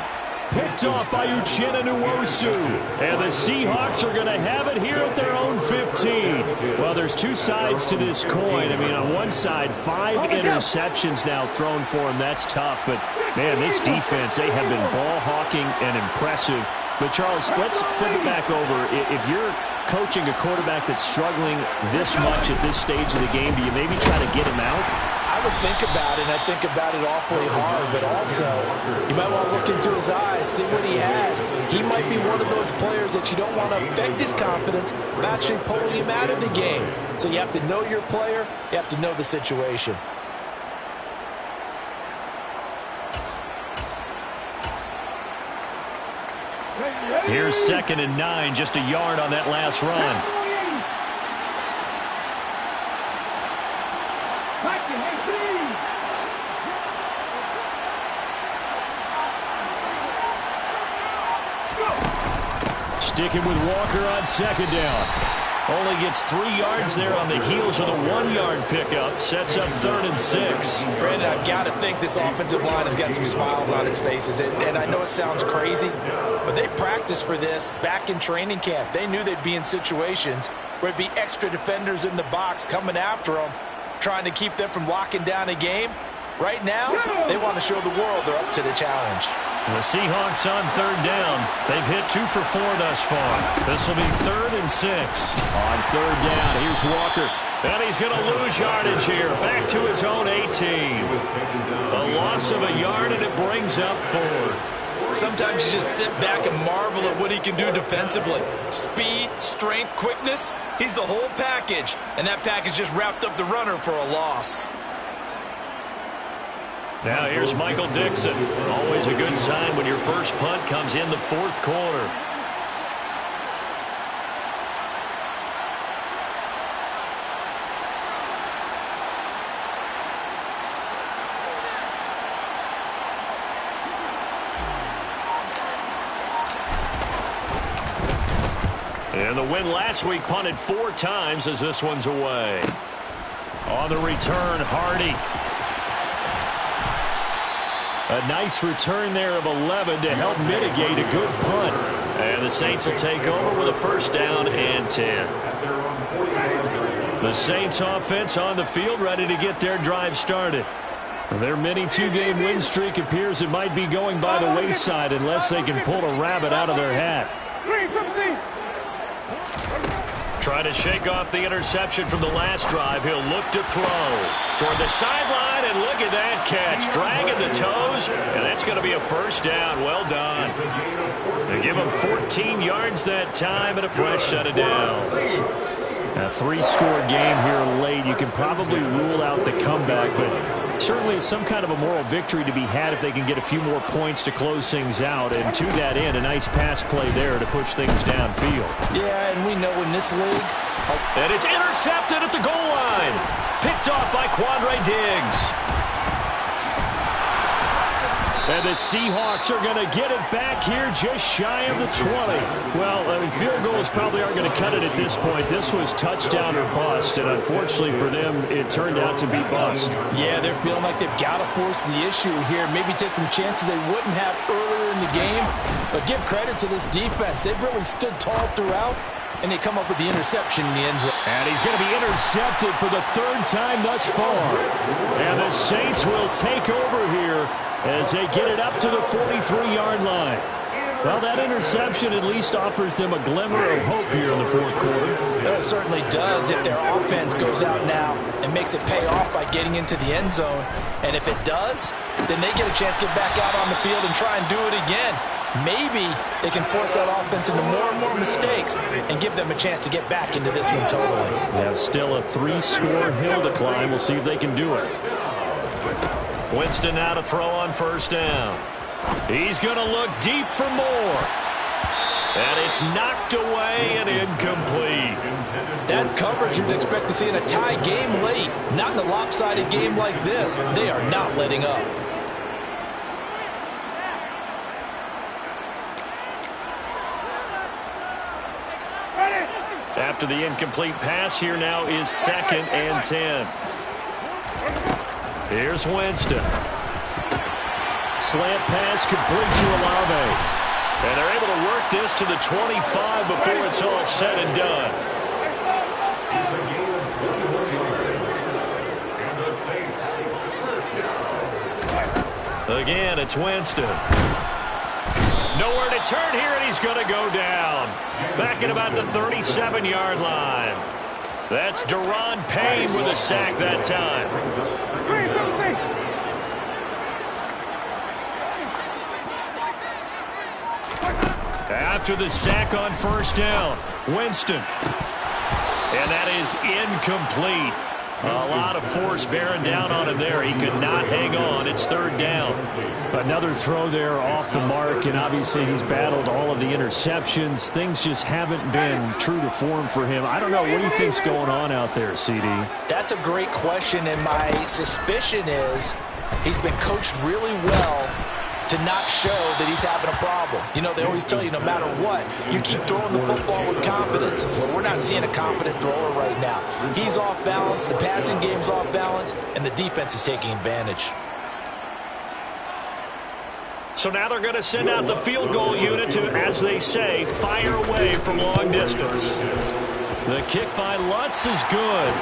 Picked off by Uchenna Nwosu. And the Seahawks are going to have it here at their own 15. Well, there's two sides to this coin. I mean, on one side, 5 interceptions now thrown for him. That's tough. But, man, this defense, they have been ball hawking and impressive. But, Charles, let's flip it back over. If you're coaching a quarterback that's struggling this much at this stage of the game, do you maybe try to get him out? I would think about it, and I think about it awfully hard, but also you might want to look into his eyes, see what he has. He might be one of those players that you don't want to affect his confidence by actually pulling him out of the game. So you have to know your player, you have to know the situation. Here's 2nd and 9, just a yard on that last run. Sticking with Walker on 2nd down. Only gets 3 yards there on the heels of the 1-yard pickup. Sets up 3rd and 6. Brandon, I've got to think this offensive line has got some smiles on its faces. And I know it sounds crazy, but they practiced for this back in training camp. They knew they'd be in situations where it'd be extra defenders in the box coming after them, trying to keep them from locking down a game. Right now, they want to show the world they're up to the challenge. The Seahawks on 3rd down. They've hit 2 for 4 thus far. This will be 3rd and 6. On 3rd down, here's Walker. And he's going to lose yardage here. Back to his own 18. A loss of a yard, and it brings up 4th. Sometimes you just sit back and marvel at what he can do defensively. Speed, strength, quickness. He's the whole package. And that package just wrapped up the runner for a loss. Now here's Michael Dixon. Always a good sign when your first punt comes in the 4th quarter. And the win last week punted 4 times as this one's away. On the return, Hardy. A nice return there of 11 to help mitigate a good punt. And the Saints will take over with a 1st down and 10. The Saints offense on the field ready to get their drive started. Their mini 2-game win streak appears it might be going by the wayside unless they can pull a rabbit out of their hat. Try to shake off the interception from the last drive. He'll look to throw toward the sideline, and look at that catch. Dragging the toes, and that's going to be a 1st down. Well done. They give him 14 yards that time and a fresh set of downs. A 3-score game here late. You can probably rule out the comeback, but certainly some kind of a moral victory to be had if they can get a few more points to close things out. And to that end, a nice pass play there to push things downfield. Yeah, and we know in this league. And it's intercepted at the goal line. Picked off by Quandre Diggs. And the Seahawks are going to get it back here just shy of the 20. Well, I mean, field goals probably aren't going to cut it at this point. This was touchdown or bust, and unfortunately for them, it turned out to be bust. Yeah, they're feeling like they've got to force the issue here. Maybe take some chances they wouldn't have earlier in the game. But give credit to this defense. They've really stood tall throughout, and they come up with the interception in the end zone. And he's going to be intercepted for the 3rd time thus far. And the Saints will take over here as they get it up to the 43-yard line. Well, that interception at least offers them a glimmer of hope here in the 4th quarter. It certainly does if their offense goes out now and makes it pay off by getting into the end zone. And if it does, then they get a chance to get back out on the field and try and do it again. Maybe they can force that offense into more and more mistakes and give them a chance to get back into this one totally. Yeah, still a 3-score hill to climb. We'll see if they can do it. Winston now to throw on first down. He's going to look deep for more. And it's knocked away and incomplete. That's coverage you'd expect to see in a tie game late. Not in a lopsided game like this. They are not letting up. After the incomplete pass, here now is 2nd and 10. Here's Winston. Slant pass complete to Olave. And they're able to work this to the 25 before it's all said and done. It's a gain of 21 yards. And the Saints first down. Again, it's Winston. Nowhere to turn here, and he's going to go down. Back at about the 37-yard line. That's Daron Payne with a sack that time. After the sack on first down, Winston. And that is incomplete. A lot of force bearing down on him there. He could not hang on. It's 3rd down. Another throw there off the mark, and obviously he's battled all of the interceptions. Things just haven't been true to form for him. I don't know. What do you think's going on out there, CD? That's a great question, and my suspicion is he's been coached really well to not show that he's having a problem. You know, they always tell you no matter what, you keep throwing the football with confidence. Well, we're not seeing a confident thrower right now. He's off balance, the passing game's off balance, and the defense is taking advantage. So now they're going to send out the field goal unit to, as they say, fire away from long distance. The kick by Lutz is good.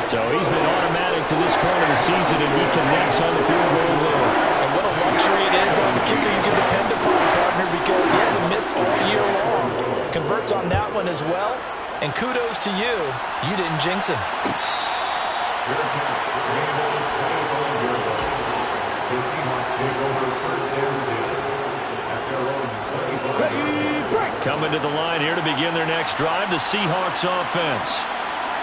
So he's been automatic to this point of the season, and he connects on the field goal line. And what a luxury it is to have a kicker you can depend upon, partner, because he hasn't missed all year long. Converts on that one as well. And kudos to you. You didn't jinx him. The Seahawks take over first and 10 at their own 25. Coming to the line here to begin their next drive, the Seahawks offense.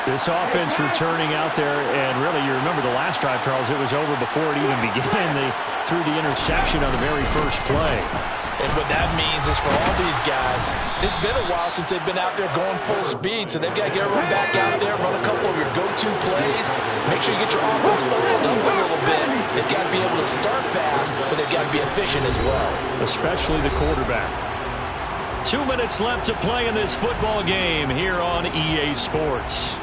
This offense returning out there, and really, you remember the last drive, Charles, it was over before it even began. They threw the interception on the very first play. And what that means is for all these guys, it's been a while since they've been out there going full speed, so they've got to get everyone back out there, run a couple of your go-to plays, make sure you get your offense oiled up a little bit. They've got to be able to start fast, but they've got to be efficient as well. Especially the quarterback. 2 minutes left to play in this football game here on EA Sports.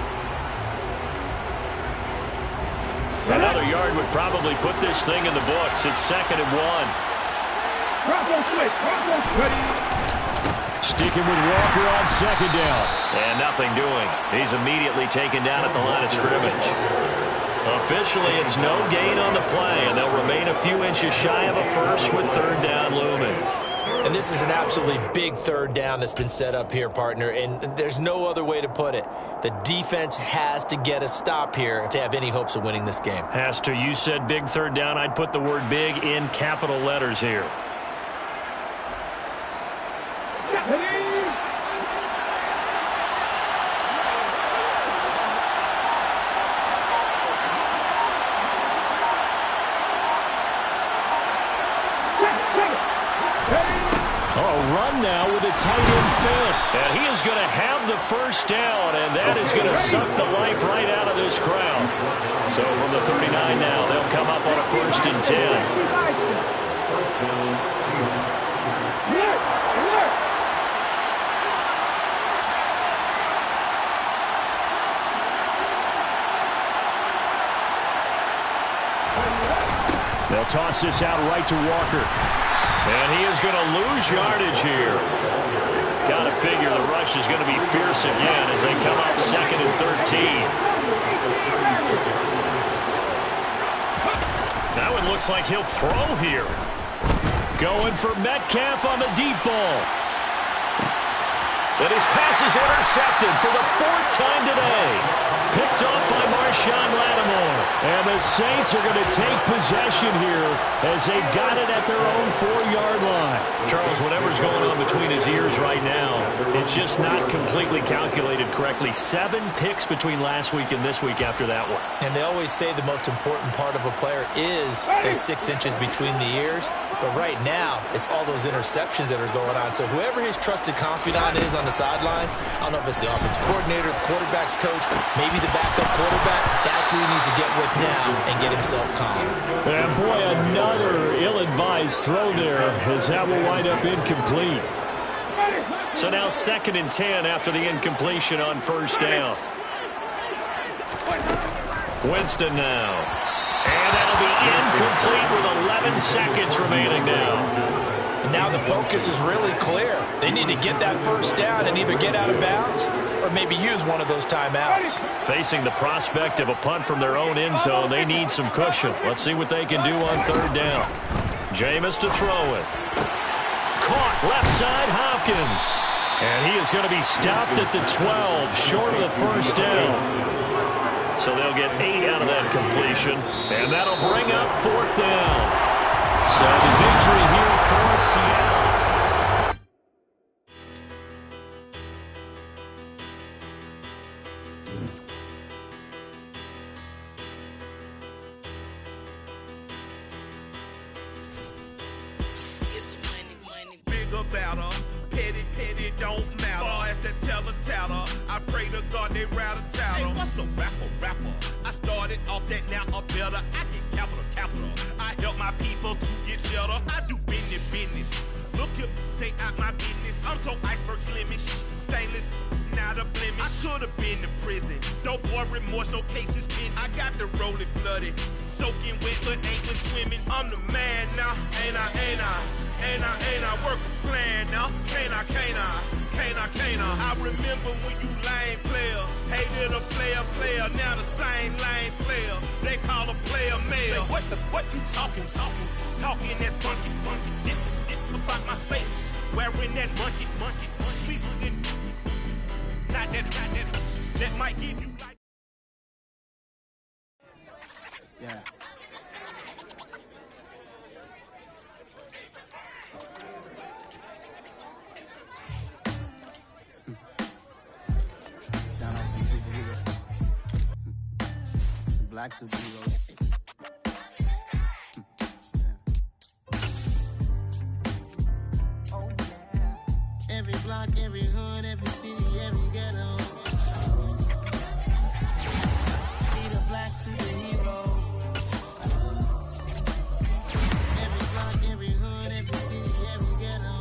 Another yard would probably put this thing in the books. It's 2nd and 1. Sticking with Walker on 2nd down. And nothing doing. He's immediately taken down at the line of scrimmage. Officially, it's no gain on the play, and they'll remain a few inches shy of a first with 3rd down looming. And this is an absolutely big 3rd down that's been set up here, partner, and there's no other way to put it. The defense has to get a stop here if they have any hopes of winning this game. Has to. You said big 3rd down. I'd put the word big in capital letters here. Run now with a tight end fit. And he is going to have the first down, and that is going to suck the life right out of this crowd. So from the 39 now, they'll come up on a 1st and 10. First down, Seahawks. They'll toss this out right to Walker. And he is going to lose yardage here. Got to figure the rush is going to be fierce again as they come up 2nd and 13. Now it looks like he'll throw here. Going for Metcalf on the deep ball. And his pass is intercepted for the 4th time today. Picked off by Marshawn Lattimore. And the Saints are going to take possession here as they got it at their own 4-yard line. Charles, whatever's going on between his ears right now, it's just not completely calculated correctly. 7 picks between last week and this week after that one. And they always say the most important part of a player is those 6 inches between the ears. But right now, it's all those interceptions that are going on. So whoever his trusted confidant is on the sidelines, I don't know if it's the offensive coordinator, the quarterback's coach, maybe the backup quarterback, that's who he needs to get with now and get himself calm. And boy, another ill-advised throw there as that will wind up incomplete. So now 2nd and 10 after the incompletion on 1st down. Winston now. And that'll be incomplete with 11 seconds remaining now. And now the focus is really clear. They need to get that 1st down and either get out of bounds or maybe use one of those timeouts. Facing the prospect of a punt from their own end zone, they need some cushion. Let's see what they can do on 3rd down. Jameis to throw it. Caught left side, Hopkins. And he is going to be stopped at the 12, short of the 1st down. So they'll get 8 out of that completion, and that'll bring up 4th down. So the victory here for Seattle. Bigger batter, petty don't matter. Far as that teller, I pray to God they rattle tattle. Hey, what's a rapper? I started off that, now I'm better. I get capital. I help my people to get cheddar. I do business. Look here, stay out my business. I'm so iceberg slimish, stainless, not a blemish. I should have been to prison. No boy remorse, no cases pinned. I got the rolling flooded, soaking wet, but ain't been swimming. I'm the man now, ain't I work a plan now. Can't I? I remember when you lame player, hated a player, now the same lame player. They call a player mayor. What you talking that funky. Get about my face, wearing that monkey. Not that might give you like. Yeah. Sound like some superheroes. Some black superheroes. Oh, yeah. Every block, every hood, every city, every ghetto. Need a black superhero. Every block, every hood, every city, every ghetto.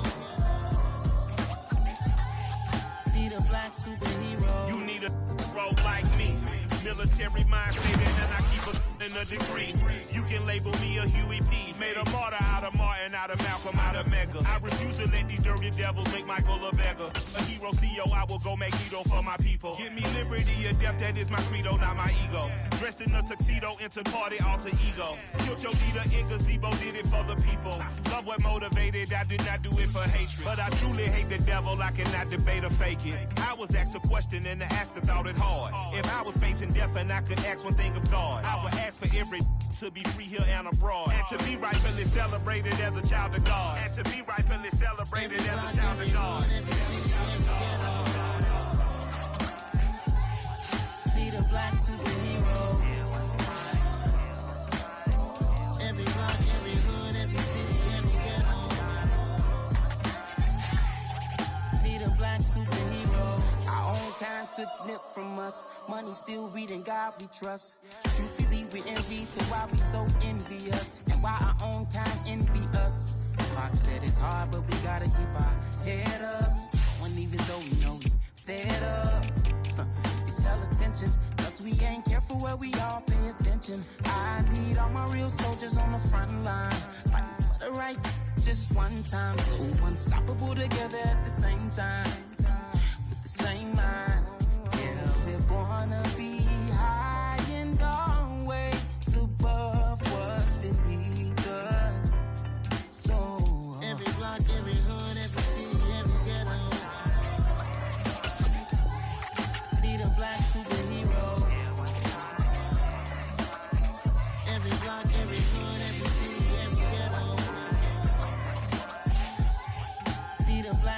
Need a black superhero. You need a role like me. Military mindset and I keep a in a degree. You can label me a Huey P. Made a martyr out of Martin, out of Malcolm, out of Mega. I refuse to let these dirty devils make Michael a beggar. A hero CEO, I will go make Magneto for my people. Give me liberty or death, that is my credo, not my ego. Dressed in a tuxedo, into party, alter ego. Killed your leader in gazebo, did it for the people. Love what motivated, I did not do it for hatred. But I truly hate the devil, I cannot debate or fake it. I was asked a question and the asker thought it hard. If I was facing death and I could ask one thing of God, I would ask for every to be free here and abroad. And to be rightfully celebrated as a child of God. And to be rightfully celebrated as a child of God. Need a black superhero. Every block, every hood, every city, every ghetto. Need a black superhero. Our own kind took nip from us. Money still reading God we trust. Truthfully we envy, so why we so envious? And why our own kind envy us? Pac said it's hard, but we gotta keep our head up. When even though we know we fed up. It's hella tension, cause we ain't careful where we all pay attention. I need all my real soldiers on the front line, fighting for the right just one time. So unstoppable together at the same time, with the same mind. Yeah, we're born to be high and always above what's beneath us. So every block, every hood, every city, every ghetto. Need a black superhero. Every block, every hood, every city, every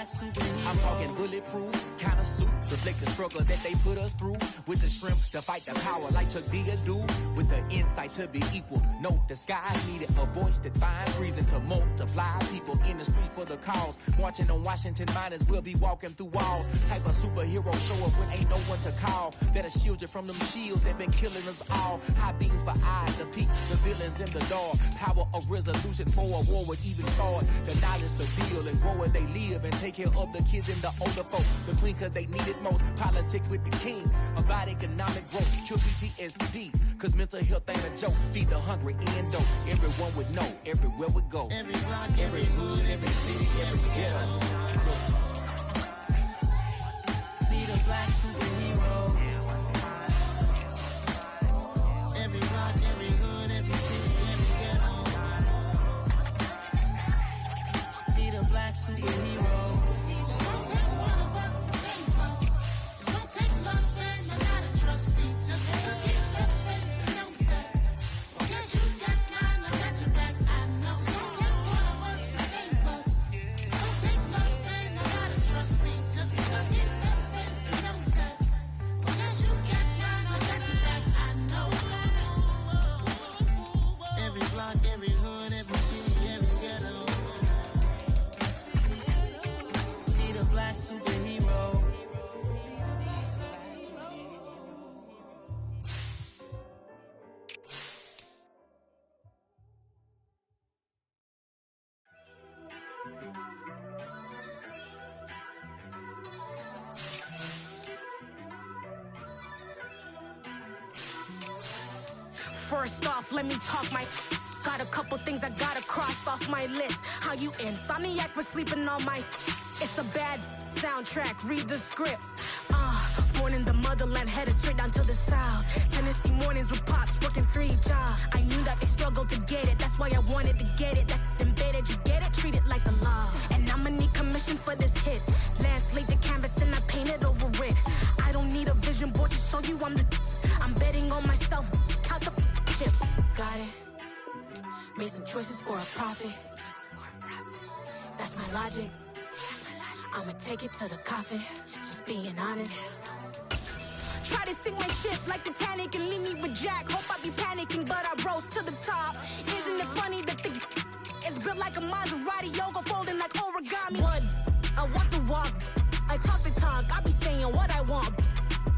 black superhero. I'm talking bulletproof kind of suit, reflect the struggle that they put us through. With the strength to fight the power like Chuck D do. With the insight to be equal, no disguise needed. A voice that finds reason to multiply. People in the streets for the cause. Marching on Washington miners will be walking through walls. Type of superhero show up when ain't no one to call. That'll shield you from them shields that been killing us all. High beams for eyes to peek the villains in the dark. Power of resolution for a war would even start. The knowledge to build and grow where they live and take care of the kids and the older folk. The queen cause they need it most. Politics with the kings. About economic growth. Kill PTSD. Cause mental health ain't a joke. Feed the hungry and dope. Everyone would know. Everywhere we go. Every block, every hood, every city, every ghetto. Need a black superhero. Every block, every hood, every city, every ghetto. Need a black superhero. It's gonna take one of us to save us. It's gonna take love and a lot of trust. We just got to keep that faith and know that. Because you got mine, I got your back. I know. It's gonna take one of us to save us. It's gonna take love and a lot of trust. We just got to keep that faith and know that. Because you got mine, I got your back. I know. Every block, every hood, every city, every ghetto. Need a black superhero. First off, let me talk my. Got a couple things I gotta cross off my list. How you insomniac for sleeping on my. It's a bad soundtrack, read the script. Born in the motherland, headed straight down to the south. Tennessee mornings with pops, working 3 jobs. I knew that they struggled to get it, that's why I wanted to get it. That embedded, you get it, treat it like a law. And I'ma need commission for this hit. Last laid the canvas and I painted over it. I don't need a vision board to show you I'm betting on myself, count the chips. Got it. Made some choices for a profit. That's my logic. I'ma take it to the coffin, just being honest. Try to sink my ship like Titanic and leave me with Jack. Hope I be panicking, but I rose to the top. Isn't it funny that the is built like a Maserati, yoga folding like origami? What? I walk the walk, I talk the talk, I be saying what I want.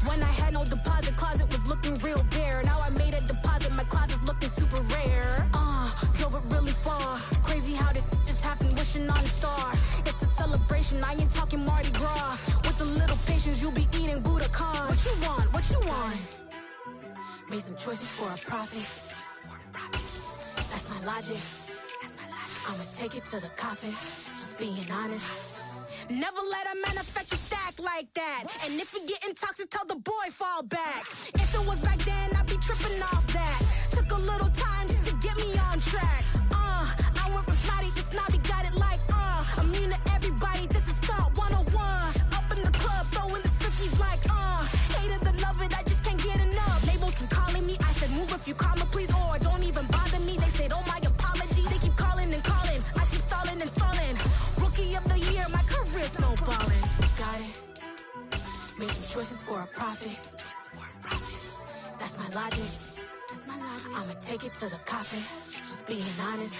When I had no deposit, closet was looking real bare. Now I made a deposit, my closet's looking super rare. Drove it really far. Crazy how did just happen, wishing on a star. It's a celebration, I ain't talking Mardi Gras. With a little patience, you'll be eating Budokan. What you want? What you want? Made some choices for a profit. That's my logic. I'ma take it to the coffin, just being honest. Never let a manufacture stack like that. And if we getting toxic, tell the boy fall back. If it was back then, I'd be tripping off that. Took a little time just to get me on track. I went from snotty to snobby, got it like immune to everybody, this is Stunt 101. Up in the club, throwing the 50s like hate it, the love it, I just can't get enough. Labels from calling me, I said move if you call me please, or don't even bother me. They said oh my apology, they keep calling and calling. I keep stalling and stalling. Rookie of the year, my career's snowballing. Got it. Made some choices for a profit. That's my logic. I'ma take it to the coffin, just being honest.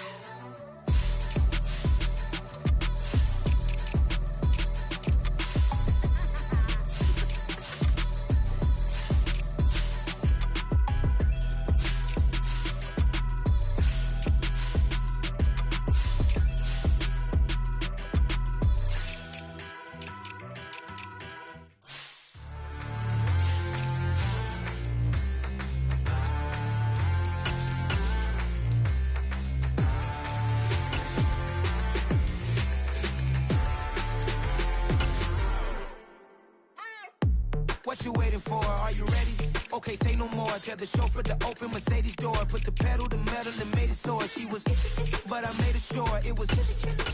What you waiting for? Are you ready? Okay, say no more. Tell the chauffeur to open Mercedes door. Put the pedal to metal and made it soar. She was, but I made it sure it was.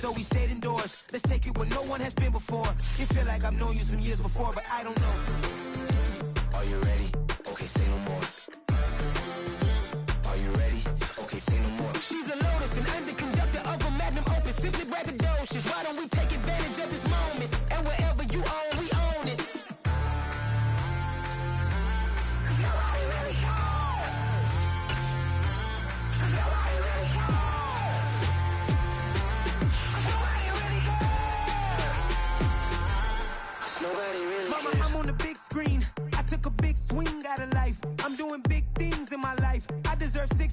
So we stayed indoors. Let's take it where no one has been before. It feel like I've known you some years before, but I don't know. Are you ready? Okay, say no more. Are you ready? Okay, say no more. She's a Lotus and I'm the conductor of a magnum opus. Simply braggadocious. Why don't we take advantage of this moment?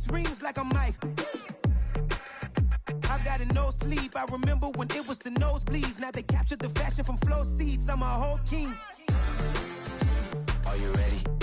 Rolex rings like a Mike. I've got no sleep. I remember when it was the nosebleeds. Now they captured the fashion from flow seats. I'm a whole king. Are you ready?